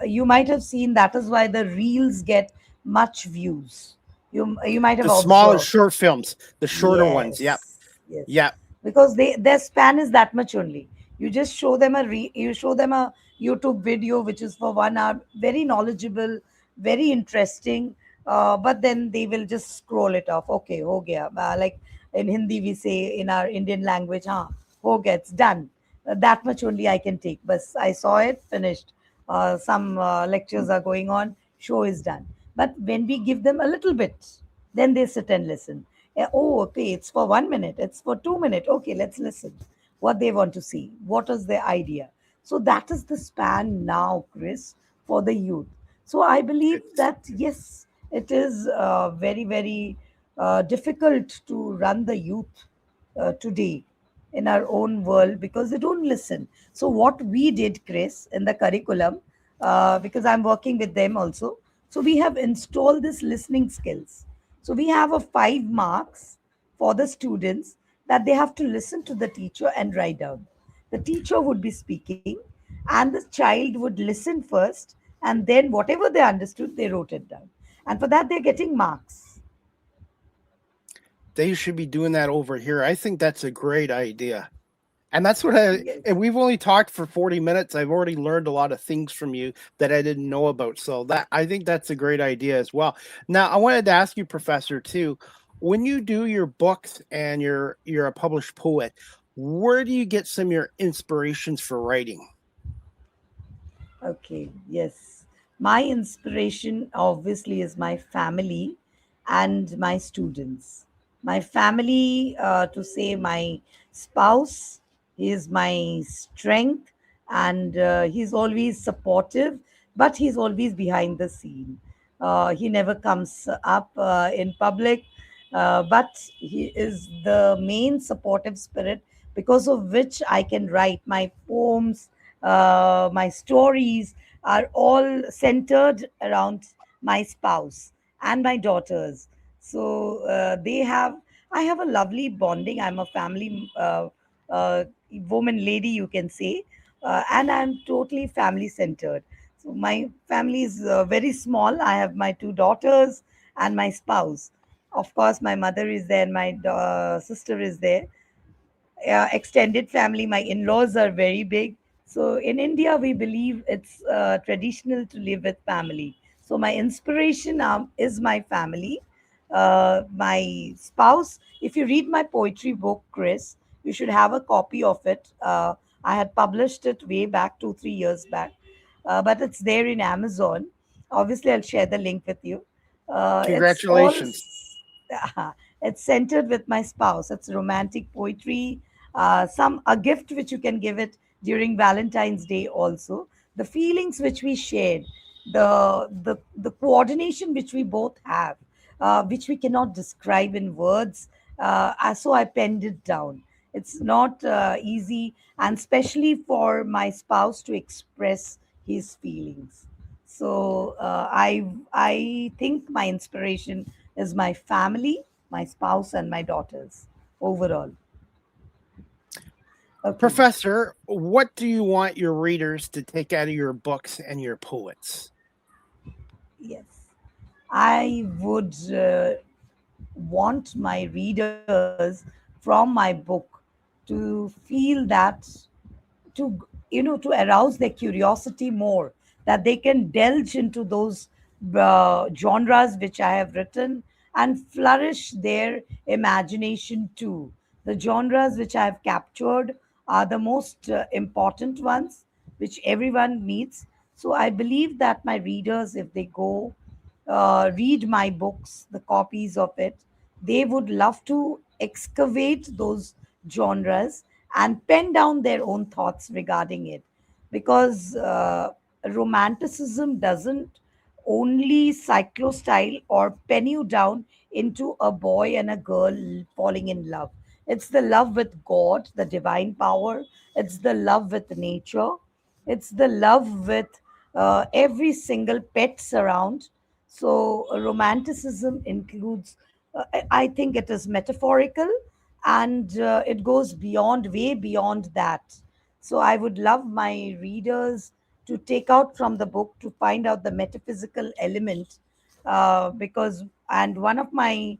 You might have seen that is why the reels get much views. You might have The smaller observed. short films, the shorter ones. Yep. Yes, yes, Yep. because their span is that much only. You just show them you show them a YouTube video which is for 1 hour, very knowledgeable, very interesting, but then they will just scroll it off. Okay, ho gaya. Like in Hindi we say in our Indian language, ho gaya, it's done. That much only I can take. But I saw it, finished. Some lectures are going on, show is done. But when we give them a little bit, then they sit and listen. Oh, okay, it's for 1 minute, it's for 2 minutes. Okay, let's listen. What they want to see, what is their idea. So that is the span now, Chris, for the youth. So I believe that yes, it is very, very difficult to run the youth today in our own world because they don't listen. So what we did, Chris, in the curriculum, because I'm working with them also, so we have installed this listening skills. So we have a 5 marks for the students that they have to listen to the teacher and write down. The teacher would be speaking, and the child would listen first, and then whatever they understood, they wrote it down. And for that, they're getting marks. They should be doing that over here. I think that's a great idea. And that's what Yes. and we've only talked for 40 minutes. I've already learned a lot of things from you that I didn't know about. So that, I think that's a great idea as well. Now, I wanted to ask you, Professor, too, when you do your books and you're a published poet, where do you get some of your inspirations for writing? Okay, yes. My inspiration obviously is my family and my students. My family, to say my spouse, he is my strength, and he's always supportive, but he's always behind the scene. He never comes up in public, but he is the main supportive spirit because of which I can write my poems. My stories are all centered around my spouse and my daughters. So I have a lovely bonding. I'm a family woman, lady, you can say, and I'm totally family centered. So my family is very small. I have my 2 daughters and my spouse. Of course, my mother is there and my sister is there. Extended family, my in-laws are very big. So in India we believe it's traditional to live with family. So my inspiration is my family, my spouse. If you read my poetry book, Chris, you should have a copy of it. I had published it way back 2 3 years back, but it's there in Amazon. Obviously I'll share the link with you. It's all Congratulations. it's centered with my spouse. It's romantic poetry, some a gift which you can give it during Valentine's Day also. The feelings which we shared, the coordination which we both have, which we cannot describe in words. So I penned it down. It's not easy, and especially for my spouse to express his feelings. So I think my inspiration is my family, my spouse, and my daughters overall. Okay. Professor, what do you want your readers to take out of your books and your poets? Yes. I would want my readers from my book to feel that, to to arouse their curiosity more, that they can delve into those genres which I have written and flourish their imagination too. The genres which I have captured are the most important ones which everyone needs. So I believe that my readers, if they go read my books, the copies of it, they would love to excavate those genres and pen down their own thoughts regarding it. Because romanticism doesn't only cyclostyle or pen you down into a boy and a girl falling in love. It's the love with God, the divine power. It's the love with nature. It's the love with every single pets around. So romanticism includes, I think it is metaphorical, and it goes beyond, way beyond that. So I would love my readers to take out from the book to find out the metaphysical element, because, and one of my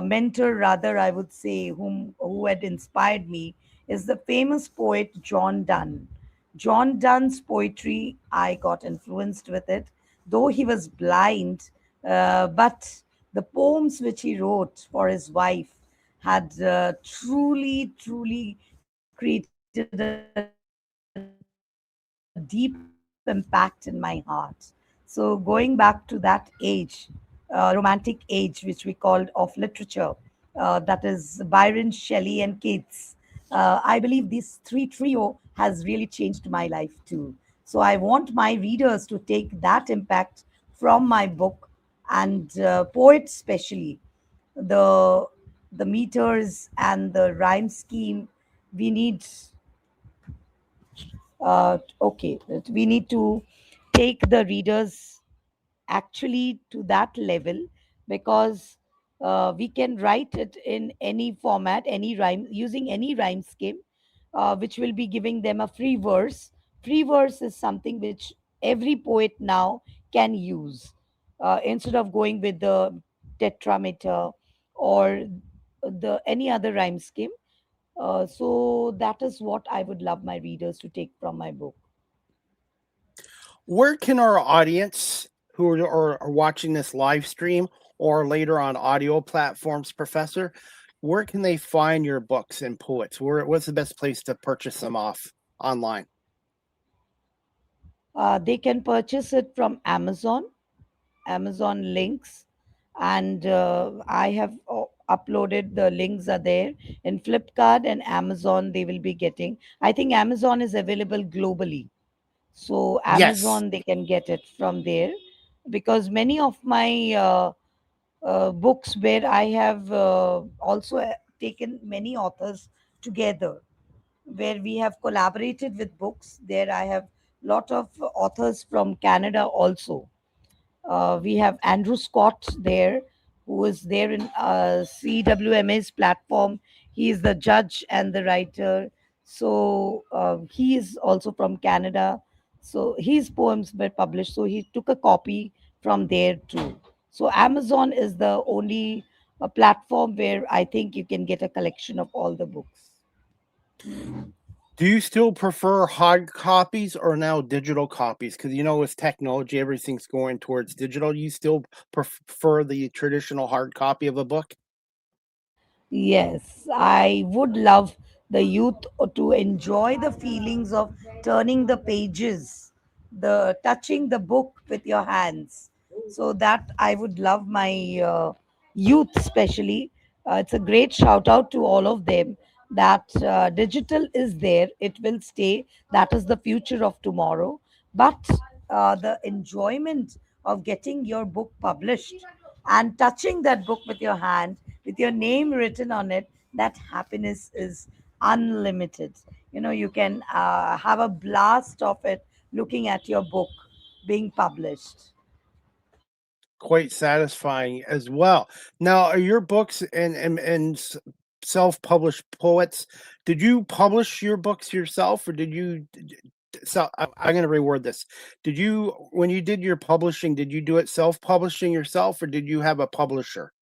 mentor, rather I would say, who had inspired me, is the famous poet John Donne. John Donne's poetry, I got influenced with it, though he was blind, but the poems which he wrote for his wife had truly, truly created a deep impact in my heart. So, going back to that age, romantic age, which we called of literature, that is Byron, Shelley, and Keats. I believe these three trio has really changed my life too. So I want my readers to take that impact from my book, and poets especially, the the meters and the rhyme scheme. We need okay, we need to take the readers actually to that level, because we can write it in any format, any rhyme, using any rhyme scheme, which will be giving them a free verse. Free verse is something which every poet now can use, instead of going with the tetrameter or the any other rhyme scheme. So that is what I would love my readers to take from my book. Where can our audience who are watching this live stream or later on audio platforms, Professor, where can they find your books and poets? What's the best place to purchase them off online? They can purchase it from Amazon links, and I have uploaded the links are there in Flipkart and Amazon. They will be getting. I think Amazon is available globally, so Yes. Amazon they can get it from there, because many of my books where I have also taken many authors together, where we have collaborated with books. There I have lot of authors from Canada also. We have Andrew Scott there, who is there in CWMA's platform. He is the judge and the writer. So he is also from Canada. So his poems were published. So he took a copy from there too. So Amazon is the only platform where I think you can get a collection of all the books. Do you still prefer hard copies or now digital copies? Because with technology, everything's going towards digital. You still prefer the traditional hard copy of a book? Yes, I would love the youth to enjoy the feelings of turning the pages, the touching the book with your hands. So that I would love my youth, especially. It's a great shout out to all of them that digital is there, it will stay. That is the future of tomorrow. But the enjoyment of getting your book published and touching that book with your hand, with your name written on it, that happiness is unlimited. You can have a blast of it looking at your book being published. Quite satisfying as well. Now, are your books and self-published poets? Did you publish your books yourself, or did you? So I'm going to reword this. Did you, when you did your publishing, did you do it self-publishing yourself, or did you have a publisher?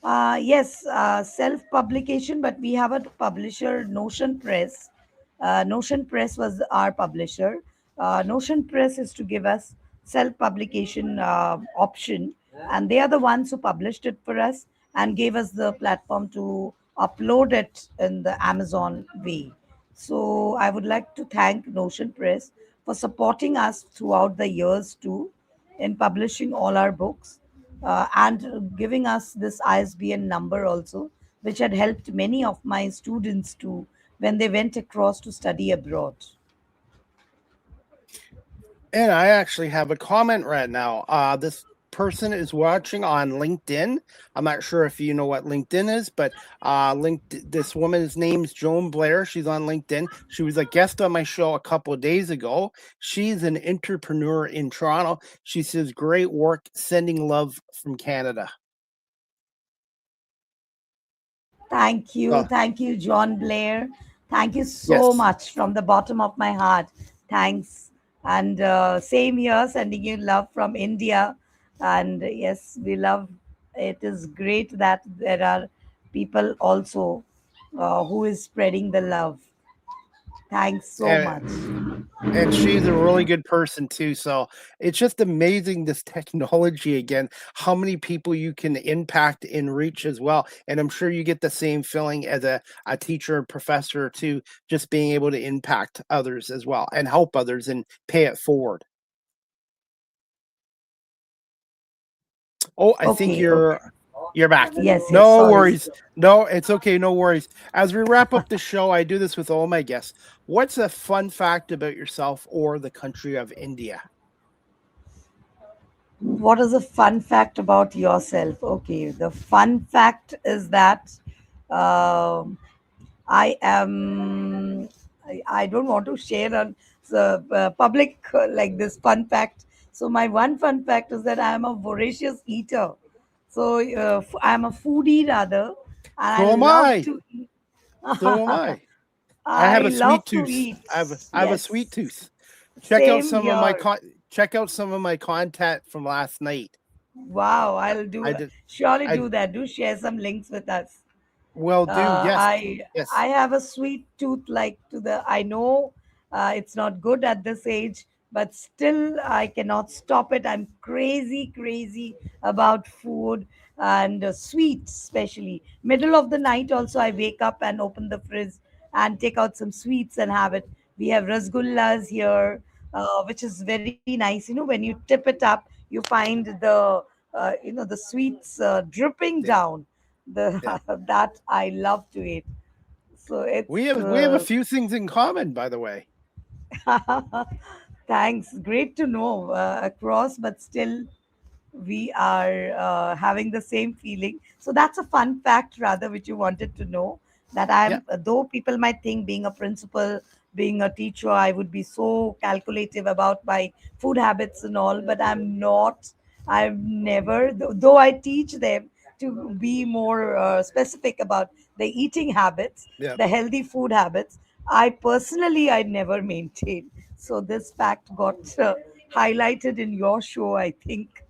Yes, self publication, but we have a publisher, Notion Press. Notion Press was our publisher. Notion Press is to give us self publication option, and they are the ones who published it for us and gave us the platform to upload it in the Amazon way. So I would like to thank Notion Press for supporting us throughout the years too in publishing all our books, and giving us this ISBN number also, which had helped many of my students too when they went across to study abroad. And I actually have a comment right now. This person is watching on LinkedIn. I'm not sure if you know what LinkedIn is, but this woman's name's Joan Blair. She's on LinkedIn. She was a guest on my show a couple of days ago. She's an entrepreneur in Toronto. She says, "Great work, sending love from Canada." So Thank you, John Blair. Thank you so yes, much from the bottom of my heart. Thanks. And same here, sending you love from India. And yes, we love it. Is great that there are people also who is spreading the love. Thanks so and much. and she's a really good person too. So it's just amazing, this technology again, how many people you can impact and reach as well. And I'm sure you get the same feeling as a teacher and professor too, just being able to impact others as well and help others and pay it forward. Oh, I think Okay, okay. you're back. Yes, yes, No sorry. worries. No, it's okay. No worries. As we wrap up the show, I do this with all my guests. What's a fun fact about yourself or the country of India? What is a fun fact about yourself? Okay, the fun fact is that um I am. I don't want to share on the public like this fun fact. So my one fun fact is that I am a voracious eater. So I am a foodie rather, and I So am love I. to eat. So am I. I have I a sweet love to tooth. eat. I have a sweet Yes, tooth. Check out same some of my here. check out some of my content from last night. Wow, I'll do I did surely I do that. Do share some links with us. will do. uh, Yes. I Yes. I have a sweet tooth. Like to the I know it's not good at this age, but still I cannot stop it. I'm crazy about food and sweets, especially middle of the night. Also, I wake up and open the fridge and take out some sweets and have it. We have rasgullas here, which is very nice. When you tip it up, you find the sweets dripping Yeah. down the Yeah. that I love to eat. So it's We have a few things in common, by the way. thanks. Great to know across, but still we are having the same feeling. So that's a fun fact, rather, which you wanted to know. That Yeah. though people might think being a principal, being a teacher, I would be so calculative about my food habits and all, but I'm not. I've never, though I teach them to be more specific about the eating habits, Yeah. the healthy food habits. I never maintain. So this fact got highlighted in your show, I think.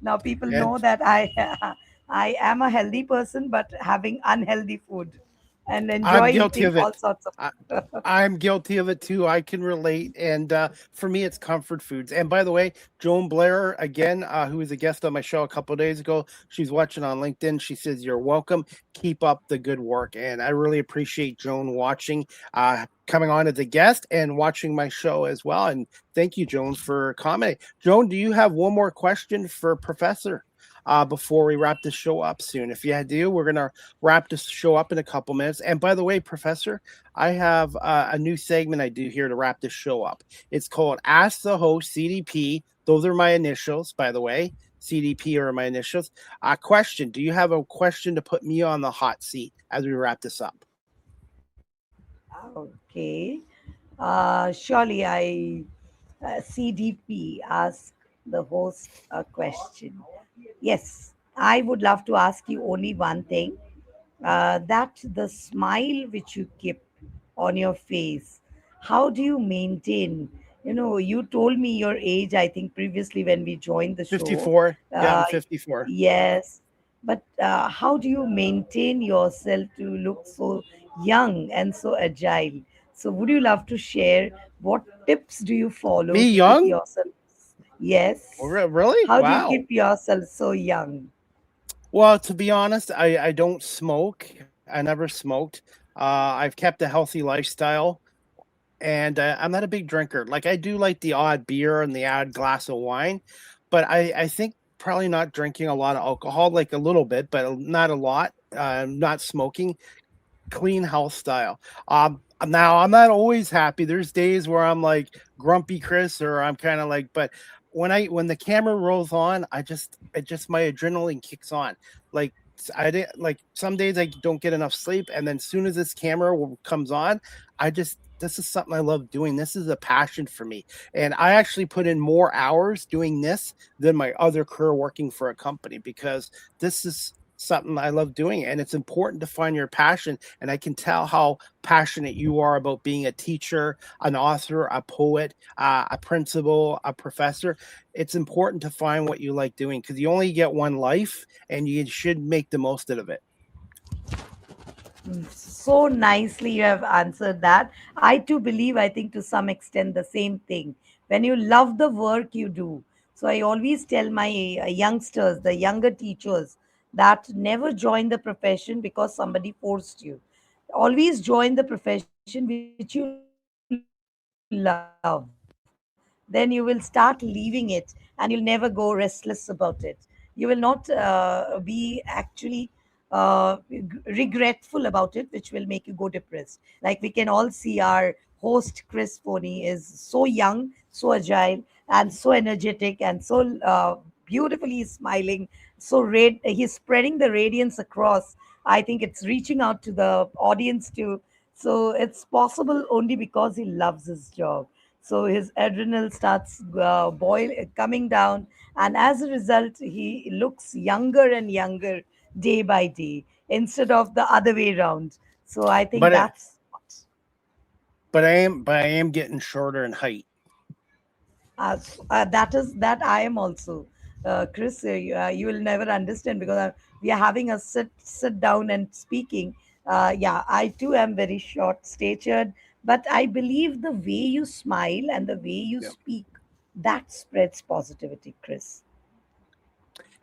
Now people And know that I I am a healthy person, but having unhealthy food and I'm enjoy guilty eating of all it. sorts of. I, I'm guilty of it too. I can relate. And for me, it's comfort foods. And by the way, Joan Blair, again, who was a guest on my show a couple of days ago, she's watching on LinkedIn. She says, "You're welcome. Keep up the good work." And I really appreciate Joan watching. coming on as a guest and watching my show as well. And thank you, Joan, for commenting. Joan, do you have one more question for Professor before we wrap this show up soon? If you do, we're going to wrap this show up in a couple minutes. And by the way, Professor, I have a new segment I do here to wrap this show up. It's called Ask the Host CDP. Those are my initials, by the way. CDP are my initials. Question. Do you have a question to put me on the hot seat as we wrap this up? Okay. Surely CDP ask the host a question. Yes, I would love to ask you only one thing, that the smile which you keep on your face, how do you maintain? You told me your age, I think, previously when we joined the show. 54. Yeah, I'm Uh, 54. yes, but how do you maintain yourself to look so young and so agile? So, would you love to share what tips do you follow Me to keep young? yourself? Yes. Really? How do you Wow. keep yourself so young? Well, to be honest, I don't smoke. I never smoked. I've kept a healthy lifestyle, and I'm not a big drinker. Like I do like the odd beer and the odd glass of wine, but I think probably not drinking a lot of alcohol, like a little bit, but not a lot. Not smoking, clean health style. Now I'm not always happy. There's days where I'm like grumpy Chris, or I'm kind of like, but when the camera rolls on, it just my adrenaline kicks on. Like I didn't like some days I don't get enough sleep, and then as soon as this camera comes on, this is something I love doing. This is a passion for me, and I actually put in more hours doing this than my other career working for a company because this is something I love doing. And it's important to find your passion. And I can tell how passionate you are about being a teacher, an author, a poet, a principal, a professor. It's important to find what you like doing because you only get one life and you should make the most out of it. So nicely you have answered that. I too believe, I think to some extent, the same thing. When you love the work you do. So I always tell my youngsters, the younger teachers, that never join the profession because somebody forced you. Always join the profession which you love. Then you will start leaving it and you'll never go restless about it. You will not be actually regretful about it, which will make you go depressed. Like we can all see our host Chris Pony is so young, so agile, and so energetic, and so beautifully smiling. So red, he's spreading the radiance across. I think it's reaching out to the audience too. So it's possible only because he loves his job. So his adrenaline starts coming down, and as a result, he looks younger and younger day by day instead of the other way around. So I think But it, that's but I am getting shorter in height. that is that I am also, Chris. You will never understand because we are having a sit down and speaking. Yeah, I too am very short statured, but I believe the way you smile and the way you Yeah. speak, that spreads positivity, Chris.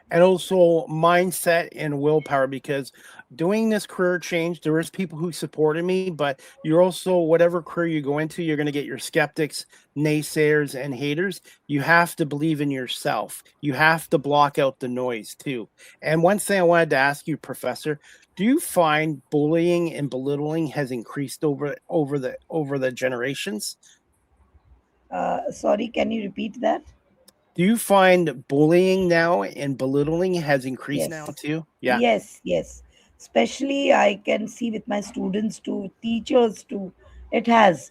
And also mindset and willpower because doing this career change, there is people who supported me, but you're also whatever career you go into, you're going to get your skeptics, naysayers, and haters. You have to believe in yourself. You have to block out the noise too. And one thing I wanted to ask you, Professor, do you find bullying and belittling has increased over the generations? Sorry, can you repeat that? Do you find bullying now and belittling has increased now Yes. too? Yeah. Yes, yes. Especially I can see with my students too, teachers too. It has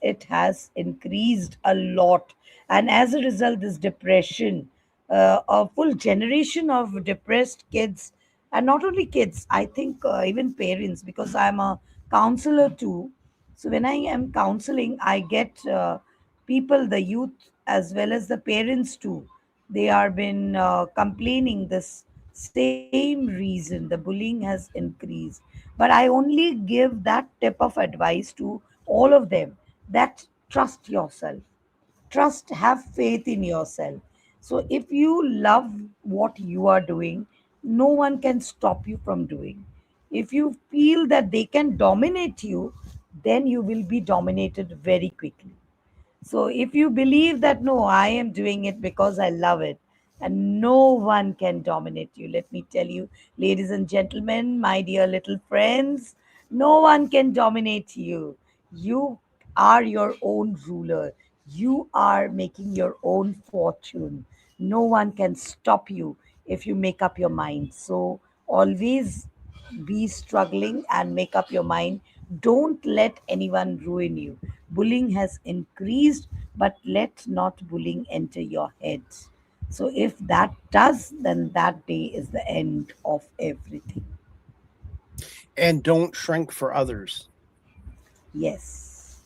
increased a lot. And as a result, this depression, a full generation of depressed kids, and not only kids, I think even parents, because I'm a counselor too. So when I am counseling, I get people, the youth as well as the parents too. They are been complaining this same reason. The bullying has increased. But I only give that tip of advice to all of them, that trust yourself, trust, have faith in yourself. So if you love what you are doing, no one can stop you from doing. If you feel that they can dominate you, then you will be dominated very quickly. So if you believe that, no, I am doing it because I love it, and no one can dominate you, let me tell you, ladies and gentlemen, my dear little friends, no one can dominate you. You are your own ruler. You are making your own fortune. No one can stop you if you make up your mind. So always be struggling and make up your mind. Don't let anyone ruin you. Bullying has increased, but let not bullying enter your head. So if that does, then that day is the end of everything. And don't shrink for others. Yes,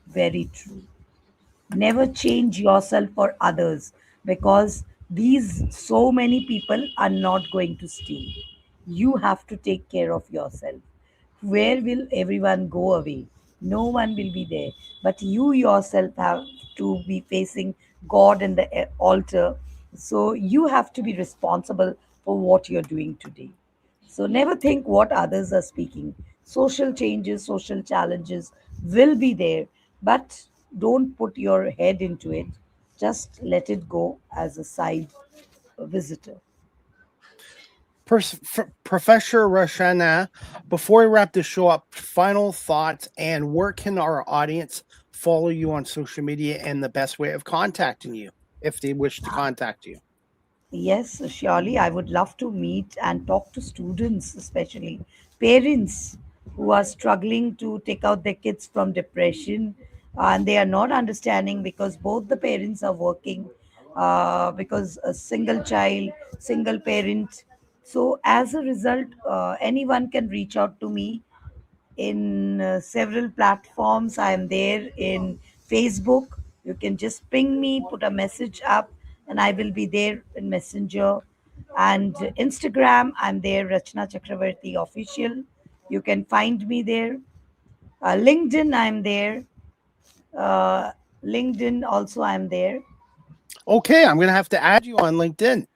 very true. Never change yourself for others, because these so many people are not going to stay. You have to take care of yourself. Where will everyone go away? No one will be there, but you yourself have to be facing God in the altar. So you have to be responsible for what you're doing today. So never think what others are speaking. Social changes, social challenges will be there, but don't put your head into it. Just let it go as a side visitor. Professor Rachana, before we wrap the show up, final thoughts and where can our audience follow you on social media and the best way of contacting you if they wish to contact you? Yes, surely. I would love to meet and talk to students, especially parents who are struggling to take out their kids from depression, and they are not understanding because both the parents are working, because a single child, single parent. So, as a result, anyone can reach out to me in several platforms. I am there in Facebook. You can just ping me, put a message up, and I will be there in Messenger. And Instagram, I'm there, Rachana Chakraborty Official. You can find me there. LinkedIn, I'm there. Uh, LinkedIn, also, I'm there. Okay, I'm going to have to add you on LinkedIn.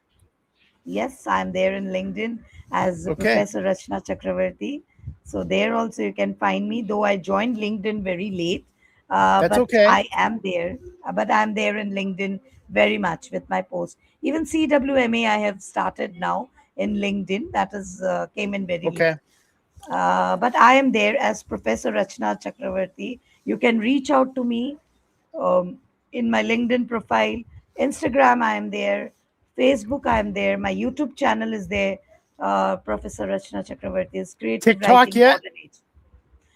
Yes, I'm there in LinkedIn as Okay, Professor Rachana Chakraborty. So there also you can find me, though I joined LinkedIn very late, that's but okay. I am there. But I'm there in LinkedIn very much with my post. Even CWMA I have started now in LinkedIn. That is came in very late. Okay. But I am there as Professor Rachana Chakraborty. You can reach out to me um, in my LinkedIn profile. Instagram, I am there. Facebook, I am there. My YouTube channel is there. Professor Rachana Chakraborty is creative TikTok writing yet? coordinator.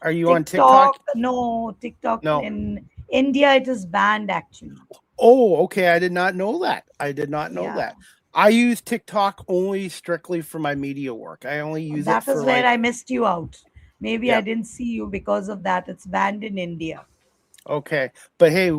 Are you on TikTok, TikTok? no, TikTok No. in India, it is banned actually. Oh, okay. I did not know that. I did not know Yeah, that. I use TikTok only strictly for my media work. I only use it that for is where like, I missed you out. Maybe I yeah. didn't see you because of that. It's banned in India. Okay. But hey, I'm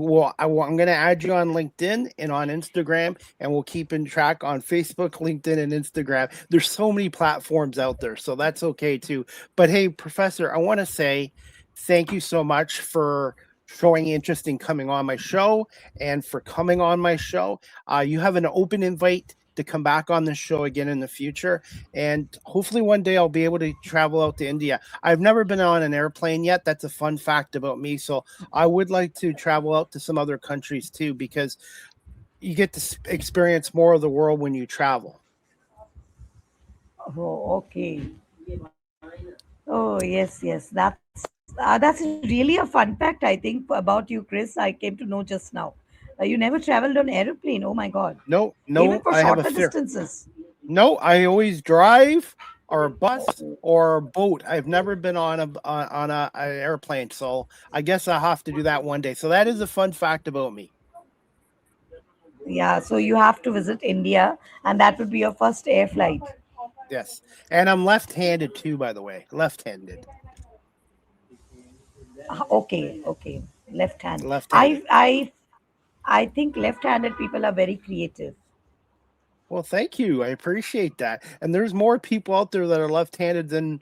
going to add you on LinkedIn and on Instagram, and we'll keep in track on Facebook, LinkedIn, and Instagram. There's so many platforms out there, so that's okay too. But hey, Professor, I want to say thank you so much for showing interest in coming on my show and for coming on my show. You have an open invite to come back on the show again in the future. And hopefully one day I'll be able to travel out to India. I've never been on an airplane yet. That's a fun fact about me. So I would like to travel out to some other countries too, because you get to experience more of the world when you travel. Oh, okay. Oh, yes, yes. That's really a fun fact, I think, about you, Chris. I came to know just now. You never traveled on aeroplane. Oh my God. No, Even for no, I have shorter a fear. distances. No, I always drive or a bus Oh, or a boat. I've never been on an airplane, so I guess I'll have to do that one day. So that is a fun fact about me. yeah. So you have to visit India, and that would be your first air flight. Yes, and I'm left-handed too, by the way. Left-handed, Okay, okay. Left hand. left-handed. I think left-handed people are very creative. Well, thank you. I appreciate that. And there's more people out there that are left-handed than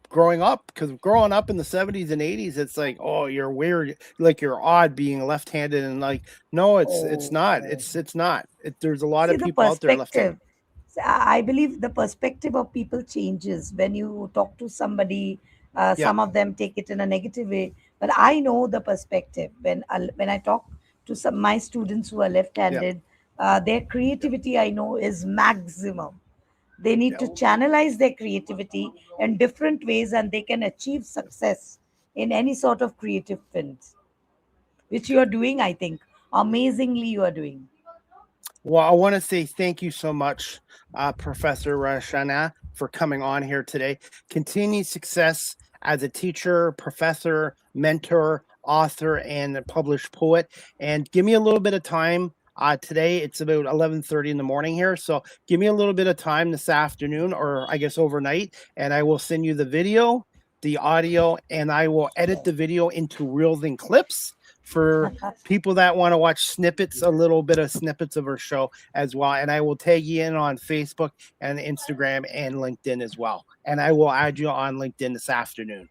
growing up, because growing up in the 70s and 80s, it's like, oh, you're weird, like you're odd being left-handed, and like, no, it's Oh, not, oh. it's not there's a lot See of the people out there left-handed. perspective. I believe the perspective of people changes when you talk to somebody Yeah. Some of them take it in a negative way, but I know the perspective. When I talk to some my students who are Yeah. left-handed, their creativity I know is maximum. They need Yeah. to channelize their creativity in different ways, and they can achieve success in any sort of creative fields, which you are doing. I think amazingly you are doing. Well, I want to say thank you so much, Professor Rachana, for coming on here today. Continued success as a teacher, professor, mentor, author, and a published poet. And give me a little bit of time. Today it's about 11:30 in the morning here, so give me a little bit of time this afternoon, or I guess overnight, and I will send you the video, the audio, and I will edit the video into reels and clips for people that want to watch snippets, a little bit of snippets of our show as well. And I will tag you in on Facebook and Instagram and LinkedIn as well. And I will add you on LinkedIn this afternoon.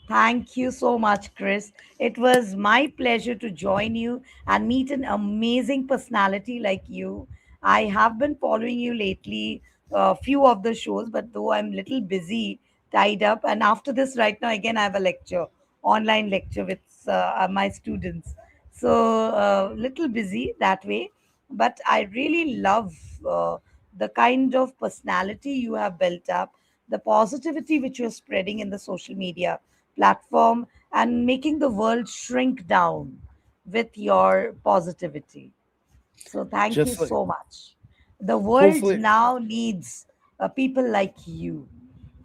Thank you so much, Chris. It was my pleasure to join you and meet an amazing personality like you. I have been following you lately, a few of the shows, but though I'm little busy, tied up, and after this, right now, again, I have a lecture, online lecture with my students. So, little busy that way, but I really love the kind of personality you have built up, the positivity which you're spreading in the social media platform, and making the world shrink down with your positivity. So, thank you Just like so much. The world hopefully, now needs people like you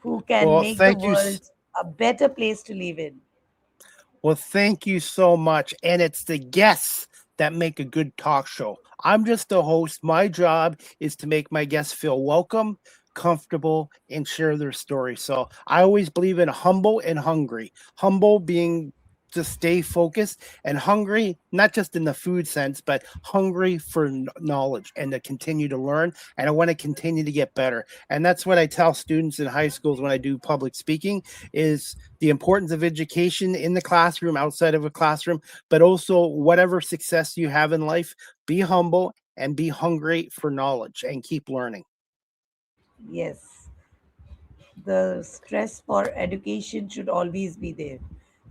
who can well, make the thank you. world a better place to live in. Well, thank you so much. And it's the guests that make a good talk show. I'm just the host. My job is to make my guests feel welcome, comfortable, and share their story. So I always believe in humble and hungry. Humble being to stay focused, and hungry, not just in the food sense, but hungry for knowledge and to continue to learn. And I want to continue to get better. And that's what I tell students in high schools when I do public speaking is the importance of education in the classroom, outside of a classroom, but also whatever success you have in life, be humble and be hungry for knowledge and keep learning. Yes, the stress for education should always be there.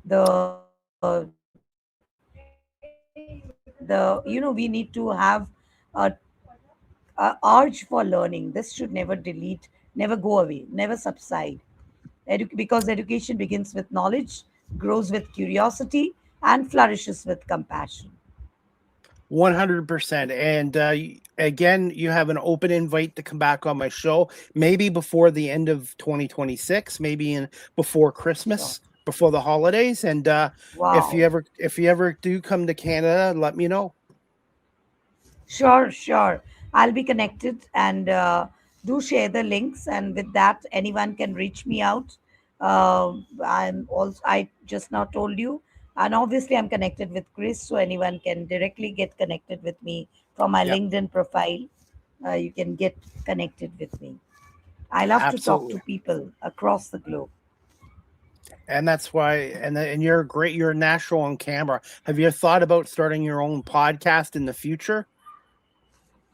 The we need to have a, a urge for learning. This should never delete, never go away, never subside. Because education begins with knowledge, grows with curiosity, and flourishes with compassion. 100%. And again, you have an open invite to come back on my show, maybe before the end of 2026, maybe before Sure. Christmas, before the holidays. And Wow. if you ever do come to Canada, let me know. Sure, sure. I'll be connected, and do share the links. And with that, anyone can reach me out. I'm also, I just now told you. And obviously, I'm connected with Chris, so anyone can directly get connected with me from my Yeah, LinkedIn profile. You can get connected with me. I love to talk to absolutely. people across the globe. And that's why, and you're great. You're natural on camera. Have you thought about starting your own podcast in the future?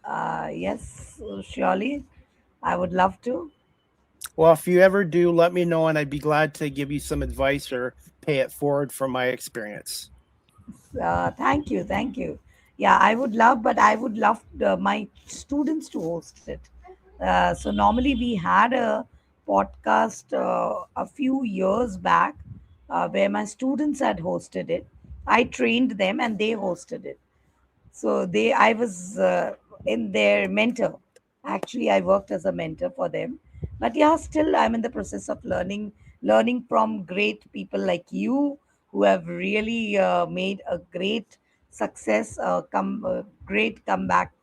Yes, surely. I would love to. Well, if you ever do, let me know, and I'd be glad to give you some advice or pay it forward from my experience. Thank you, thank you. Yeah, I would love, but I would love my students to host it. So normally we had a podcast a few years back where my students had hosted it. I trained them and they hosted it. So I was in their mentor. Actually, I worked as a mentor for them. But yeah, still I'm in the process of learning from great people like you who have really made a great success, great comeback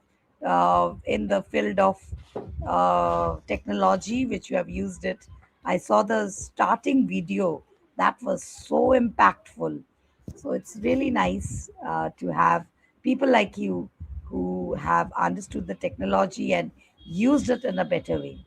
in the field of technology, which you have used it. I saw the starting video that was so impactful. So it's really nice to have people like you who have understood the technology and used it in a better way.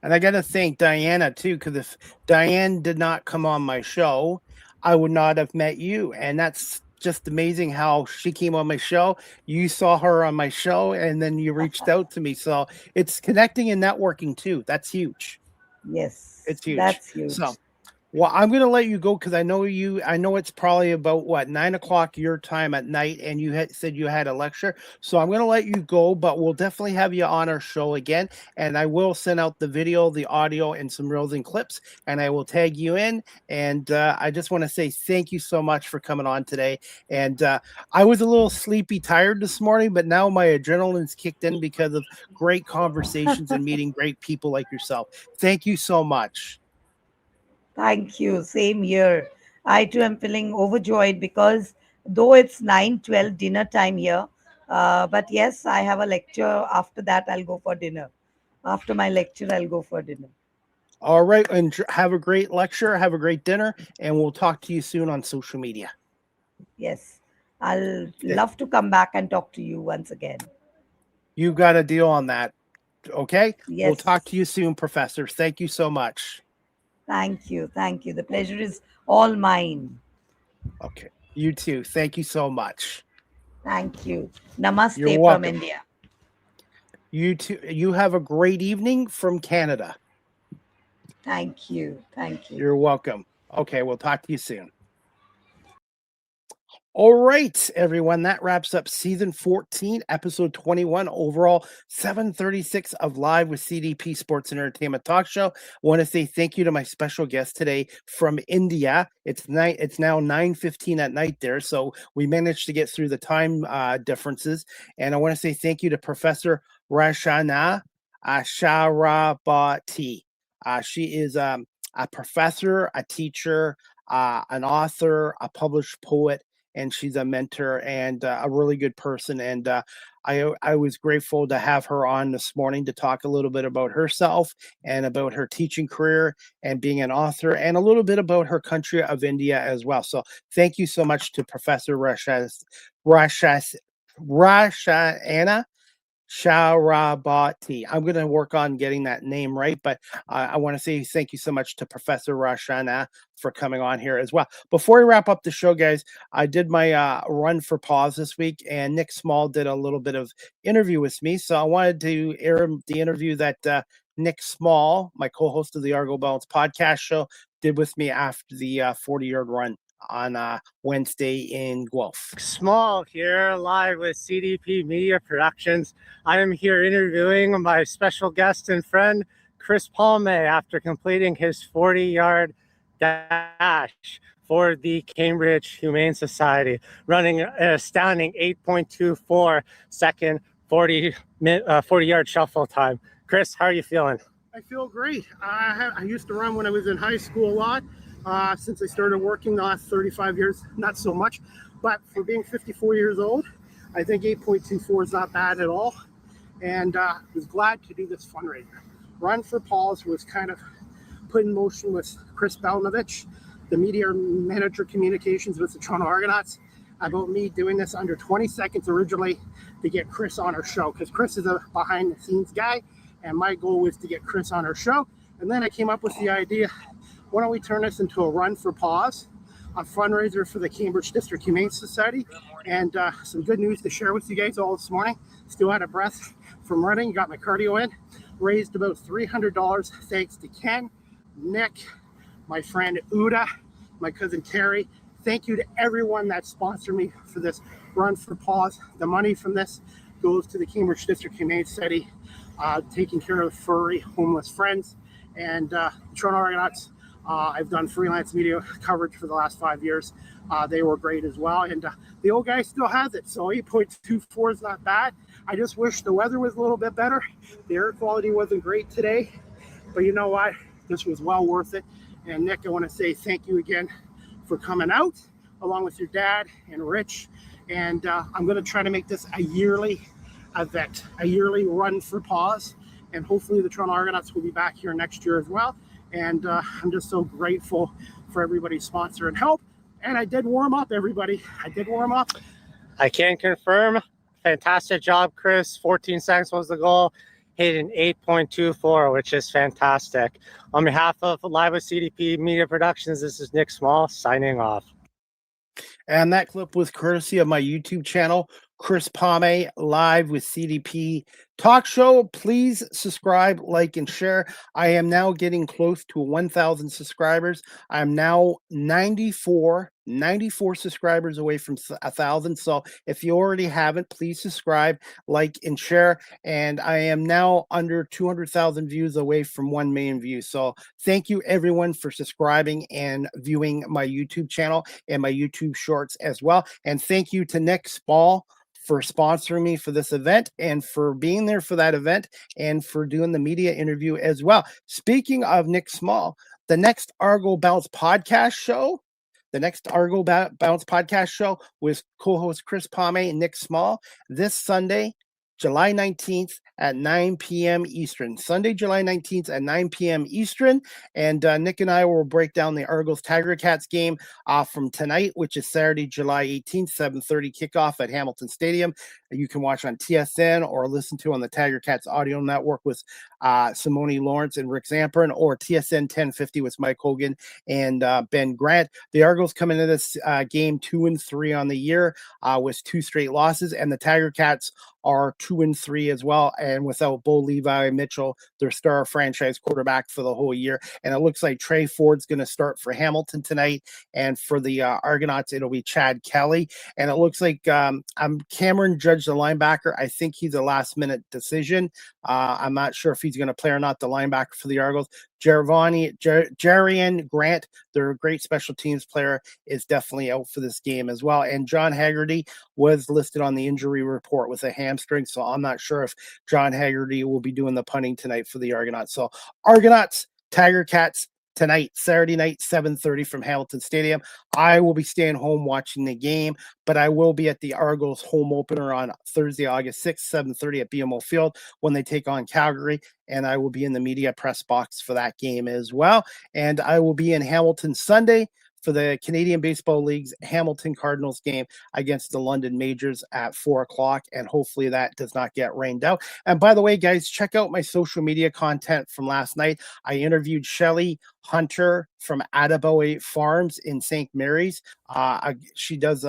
And I got to thank Diana too, because if Diane did not come on my show, I would not have met you. And that's just amazing how she came on my show. You saw her on my show, and then you reached out to me. So it's connecting and networking too. That's huge. Yes, It's huge. that's huge. So, well, I'm going to let you go because I know it's probably about 9 o'clock your time at night, and you said you had a lecture. So I'm going to let you go, but we'll definitely have you on our show again. And I will send out the video, the audio, and some reels and clips, and I will tag you in. And I just want to say thank you so much for coming on today. And I was a little sleepy, tired this morning, but now my adrenaline's kicked in because of great conversations and meeting great people like yourself. Thank you so much. Thank you. Same here. I too am feeling overjoyed because though it's 9:12 dinner time here, but yes, I have a lecture. After that, I'll go for dinner. After my lecture, I'll go for dinner. All right. And have a great lecture. Have a great dinner. And we'll talk to you soon on social media. Yes, I'll love to come back and talk to you once again. You got a deal on that. Okay. We'll talk Yes, to you soon, Professor. Thank you so much. thank you. Thank you. The pleasure is all mine. Okay. You too. Thank you so much. Thank you. You're Namaste from welcome. India. You too. You have a great evening from Canada. Thank you. Thank you. You're welcome. Okay. We'll talk to you soon. All right, everyone. That wraps up season 14, episode 21, overall 736 of Live with CDP Sports and Entertainment Talk Show. I want to say thank you to my special guest today from India. It's now 9:15 at night there, so we managed to get through the time differences. And I want to say thank you to Professor Rachana Chakraborty. She is a professor, a teacher, an author, a published poet, and she's a mentor and a really good person. And I was grateful to have her on this morning to talk a little bit about herself and about her teaching career and being an author and a little bit about her country of India as well. So thank you so much to Professor Rachana Chakraborty. I'm going to work on getting that name right, but I want to say thank you so much to Professor Rachana for coming on here as well. Before we wrap up the show, guys, I did my run for pause this week, and Nick Small did a little bit of interview with me. So I wanted to air the interview that Nick Small, my co-host of the Argo Balance podcast show, did with me after the 40-yard run on Wednesday in Guelph. Small here, live with CDP Media Productions. I am here interviewing my special guest and friend, Chris Palme, after completing his 40-yard dash for the Cambridge Humane Society, running an astounding 8.24 second 40-yard shuffle time. Chris, how are you feeling? I feel great. I used to run when I was in high school a lot. Since I started working the last 35 years, not so much. But for being 54 years old, I think 8.24 is not bad at all. And was glad to do this fundraiser. Run for Paws was kind of put in motion with Chris Belnovich, the media manager communications with the Toronto Argonauts, about me doing this under 20 seconds originally to get Chris on our show, because Chris is a behind the scenes guy, and my goal was to get Chris on our show. And then I came up with the idea, why don't we turn this into a Run for Paws, a fundraiser for the Cambridge District Humane Society, and some good news to share with you guys all this morning. Still out of breath from running, got my cardio in, raised about $300 thanks to Ken, Nick, my friend Uda, my cousin Terry. Thank you to everyone that sponsored me for this Run for Paws. The money from this goes to the Cambridge District Humane Society, taking care of furry homeless friends, and Toronto Argonauts. I've done freelance media coverage for the last 5 years. They were great as well. And the old guy still has it. So 8.24 is not bad. I just wish the weather was a little bit better. The air quality wasn't great today. But you know what? This was well worth it. And Nick, I want to say thank you again for coming out, along with your dad and Rich. And I'm going to try to make this a yearly event, a yearly Run for Paws. And hopefully the Toronto Argonauts will be back here next year as well. And I'm just so grateful for everybody's sponsor and help. And I did warm up, everybody. I did warm up. I can confirm. Fantastic job, Chris. 14 seconds was the goal. Hit an 8.24, which is fantastic. On behalf of Live with CDP Media Productions, this is Nick Small signing off. And that clip was courtesy of my YouTube channel, Chris Palme, Live with CDP talk show. Please subscribe, like, and share. I am now getting close to 1,000 subscribers. I'm now 94 subscribers away from 1,000. So if you already haven't, please subscribe, like, and share. And I am now under 200,000 views away from 1 million views. So thank you everyone for subscribing and viewing my YouTube channel and my YouTube shorts as well. And thank you to Nick Spall for sponsoring me for this event and for being there for that event and for doing the media interview as well. Speaking of Nick Small, the next Argo Bounce podcast show, with co-host Chris Palme and Nick Small this Sunday, July 19th at 9 p.m. Eastern. Sunday, July 19th at 9 p.m. Eastern. And Nick and I will break down the Argos Tiger Cats game from tonight, which is Saturday, July 18th, 7:30 kickoff at Hamilton Stadium. You can watch on TSN or listen to on the Tiger Cats audio network with Simone Lawrence and Rick Zamperin, or TSN 1050 with Mike Hogan and Ben Grant. The Argos come into this game 2-3 on the year with 2 straight losses, and the Tiger Cats are 2-3 as well, and without Bo Levi Mitchell, their star franchise quarterback for the whole year. And it looks like Trey Ford's going to start for Hamilton tonight, and for the Argonauts, it'll be Chad Kelly. And it looks like Cameron Judge, the linebacker. I think he's a last-minute decision. I'm not sure if he's going to play or not, the linebacker for the Argos. Jarian Grant, their great special teams player, is definitely out for this game as well. And John Haggerty was listed on the injury report with a hamstring, so I'm not sure if John Haggerty will be doing the punting tonight for the Argonauts. So Argonauts, Tiger Cats tonight, Saturday night, 7:30 from Hamilton Stadium. I will be staying home watching the game, but I will be at the Argos home opener on Thursday, August 6th, 7:30 at BMO Field when they take on Calgary. And I will be in the media press box for that game as well. And I will be in Hamilton Sunday for the Canadian Baseball League's Hamilton Cardinals game against the London Majors at 4:00. And hopefully that does not get rained out. And by the way, guys, check out my social media content from last night. I interviewed Shelly Hunter from Attaboy Farms in St. Mary's. She does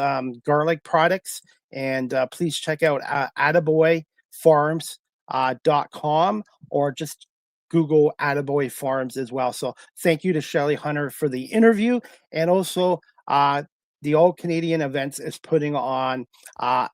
garlic products. And please check out attaboyfarms.com or just Google Attaboy Farms as well. So thank you to Shelly Hunter for the interview. And also the All Canadian Events is putting on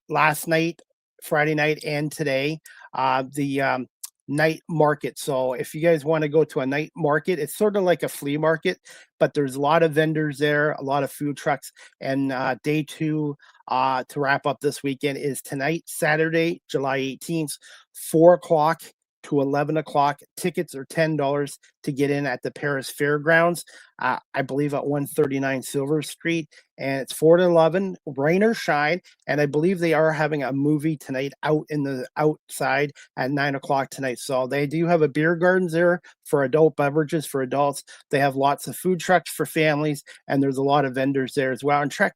last night, Friday night, and today the night market. So if you guys want to go to a night market, it's sort of like a flea market, but there's a lot of vendors there, a lot of food trucks. And day 2 to wrap up this weekend is tonight, Saturday, July 18th, 4:00 to 11 o'clock. Tickets are $10 to get in at the Paris Fairgrounds, I believe at 139 Silver Street. And it's 4 to 11, rain or shine. And I believe they are having a movie tonight out in the outside at 9 o'clock tonight. So they do have a beer gardens there for adult beverages for adults. They have lots of food trucks for families, and there's a lot of vendors there as well. And check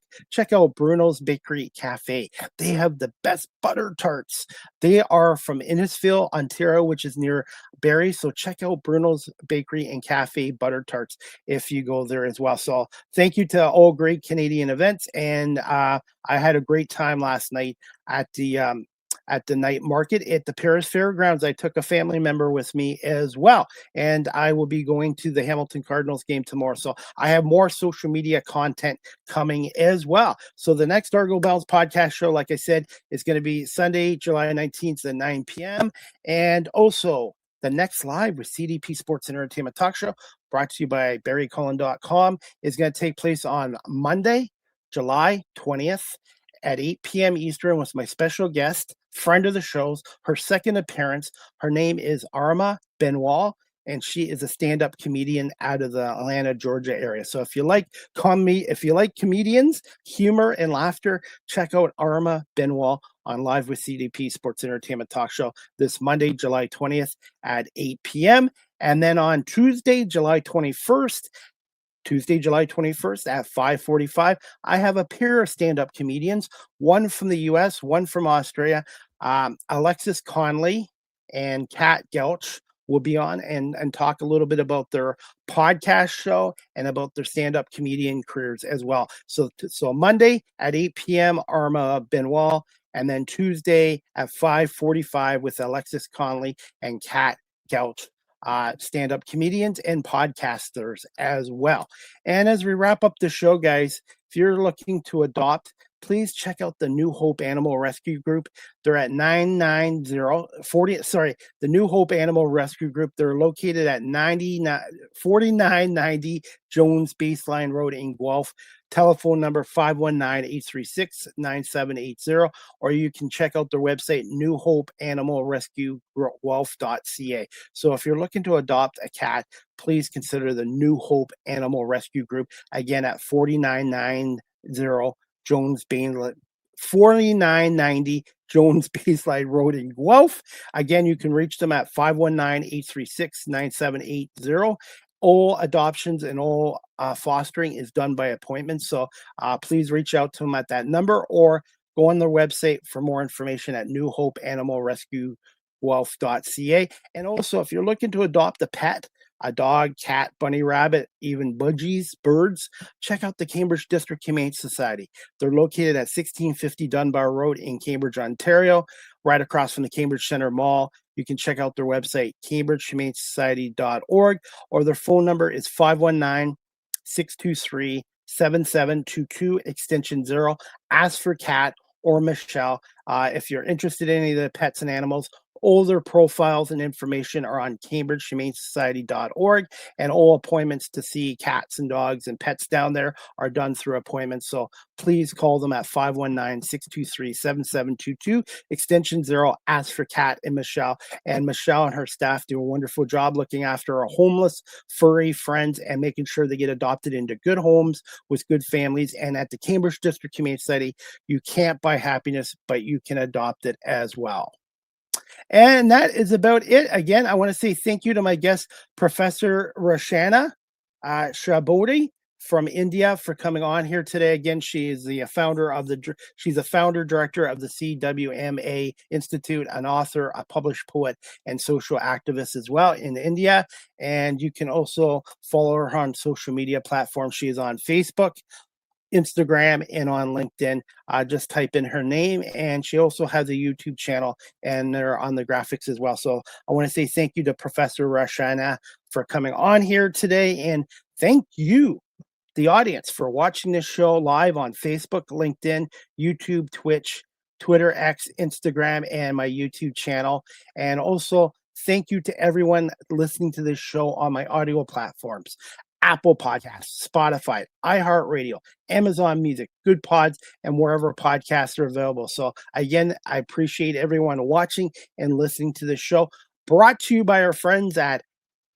out Bruno's Bakery Cafe. They have the best butter tarts. They are from Innisfil, Ontario, which is near Barrie. So check out Bruno's Bakery and Cafe butter tarts if you go there as well. So thank you to all great Canadian events. And I had a great time last night at the night market at the Paris Fairgrounds. I took a family member with me as well, and I will be going to the Hamilton Cardinals game tomorrow. So I have more social media content coming as well. So the next Argo Bounce podcast show, like I said, is going to be Sunday, July 19th at 9 p.m. And also the next live with CDP Sports and Entertainment Talk Show, brought to you by BarryCullen.com, is going to take place on Monday, July 20th at 8 p.m. Eastern with my special guest, friend of the show's, her second appearance. Her name is Arma Benoit, and she is a stand-up comedian out of the Atlanta, Georgia area. So if you like comedians, humor, and laughter, check out Arma Benoit on Live with CDP Sports Entertainment Talk Show this Monday, July 20th at 8 p.m. And then on Tuesday, July 21st at 5:45, I have a pair of stand-up comedians, one from the U.S., one from Australia. Alexis Conley and Kat Gelch will be on and talk a little bit about their podcast show and about their stand-up comedian careers as well. So Monday at 8 p.m., Arma Benoit, And then Tuesday at 5:45 with Alexis Conley and Kat Gouch, stand-up comedians and podcasters as well. And as we wrap up the show, guys, if you're looking to adopt, please check out the New Hope Animal Rescue Group. They're at 99040. Sorry, the New Hope Animal Rescue Group. They're located at 4990 Jones Baseline Road in Guelph. Telephone number 519-836-9780, or you can check out their website, newhopeanimalrescueguelph.ca. So if you're looking to adopt a cat, please consider the New Hope Animal Rescue Group, again at 4990 Jones Baseline 4990 Jones Baseline Road in Guelph. Again, you can reach them at 519-836-9780. All adoptions and all fostering is done by appointment. So please reach out to them at that number or go on their website for more information at newhopeanimalrescueguelph.ca. And also, if you're looking to adopt a pet, a dog, cat, bunny, rabbit, even budgies, birds, check out the Cambridge District Humane Society. They're located at 1650 Dunbar Road in Cambridge, Ontario, right across from the Cambridge Centre Mall. You can check out their website, cambridgehumanesociety.org, or their phone number is 519-623-7722, extension 0. Ask for Kat or Michelle. If you're interested in any of the pets and animals, all their profiles and information are on cambridgehumanesociety.org, and all appointments to see cats and dogs and pets down there are done through appointments. So please call them at 519-623-7722, extension 0. Ask for Kat and Michelle. And Michelle and her staff do a wonderful job looking after our homeless, furry friends and making sure they get adopted into good homes with good families. And at the Cambridge District Humane Society, you can't buy happiness, but you can adopt it as well. And that is about it. Again, I want to say thank you to my guest, Professor Rachana Chakraborty from India, for coming on here today. Again, she is the founder she's a founder director of the CWMA Institute, an author, a published poet, and social activist as well in India. And you can also follow her on social media platforms. She is on Facebook, Instagram, and on LinkedIn. Just type in her name, and she also has a YouTube channel, and they're on the graphics as well. So I want to say thank you to Professor Rachana for coming on here today, and thank you, the audience, for watching this show live on Facebook, LinkedIn, YouTube, Twitch, Twitter, X, Instagram, and my YouTube channel. And also thank you to everyone listening to this show on my audio platforms: Apple Podcasts, Spotify, iHeartRadio, Amazon Music, Good Pods, and wherever podcasts are available. So again, I appreciate everyone watching and listening to the show, brought to you by our friends at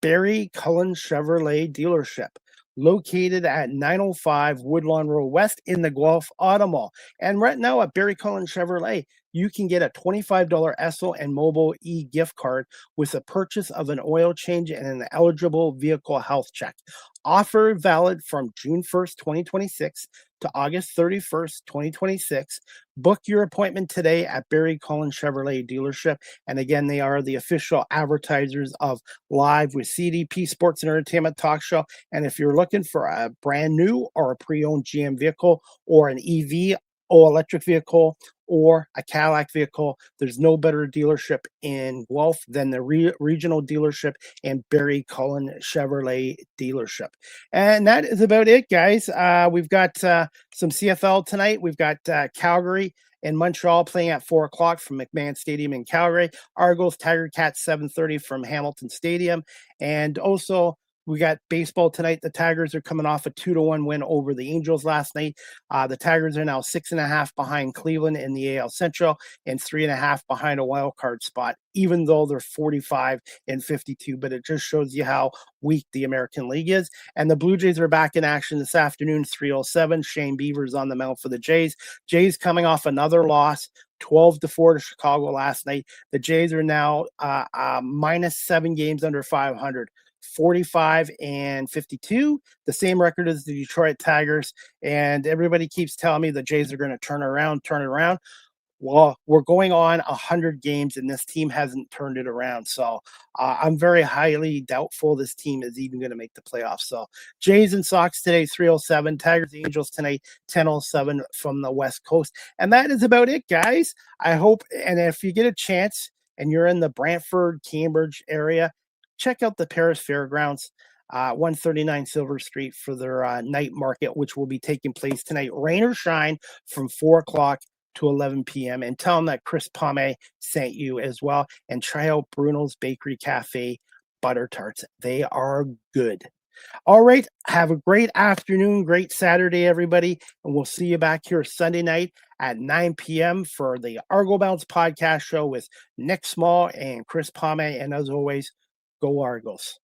Barry Cullen Chevrolet Dealership, located at 905 Woodlawn Road West in the Guelph Auto Mall. And right now at Barry Cullen Chevrolet, you can get a $25 Esso and Mobile e-gift card with a purchase of an oil change and an eligible vehicle health check. Offer valid from June 1st, 2026 to August 31st, 2026. Book your appointment today at Barry Cullen Chevrolet Dealership. And again, they are the official advertisers of Live with CDP Sports and Entertainment Talk Show. And if you're looking for a brand new or a pre-owned GM vehicle or an EV or electric vehicle or a Cadillac vehicle, there's no better dealership in Guelph than the regional dealership and Barry Cullen Chevrolet Dealership. And that is about it, guys. We've got some CFL tonight. We've got Calgary and Montreal playing at 4 o'clock from McMahon Stadium in Calgary. Argos, Tiger Cats, 7:30 from Hamilton Stadium. And also, we got baseball tonight. The Tigers are coming off a 2-1 win over the Angels last night. The Tigers are now 6.5 behind Cleveland in the AL Central and 3.5 behind a wild card spot, even though they're 45-52. But it just shows you how weak the American League is. And the Blue Jays are back in action this afternoon, 3:07. Shane Bieber's on the mound for the Jays. Jays coming off another loss, 12-4 to Chicago last night. The Jays are now minus 7 games under 500. 45-52, the same record as the Detroit Tigers. And everybody keeps telling me the Jays are going to turn it around. Well, we're going on 100 games, and this team hasn't turned it around. So I'm very highly doubtful this team is even going to make the playoffs. So Jays and Sox today, 3:07. Tigers, Angels tonight, 10:07 from the West Coast. And that is about it, guys. I hope, and if you get a chance and you're in the Brantford, Cambridge area, check out the Paris Fairgrounds. 139 Silver Street for their night market, which will be taking place tonight, rain or shine, from 4 o'clock to 11 p.m. And tell them that Chris Palme sent you as well. And try out Bruno's Bakery Cafe butter tarts. They are good. All right. Have a great afternoon, great Saturday, everybody. And we'll see you back here Sunday night at 9 p.m. for the Argo Bounce podcast show with Nick Small and Chris Palme. And as always, go Argos.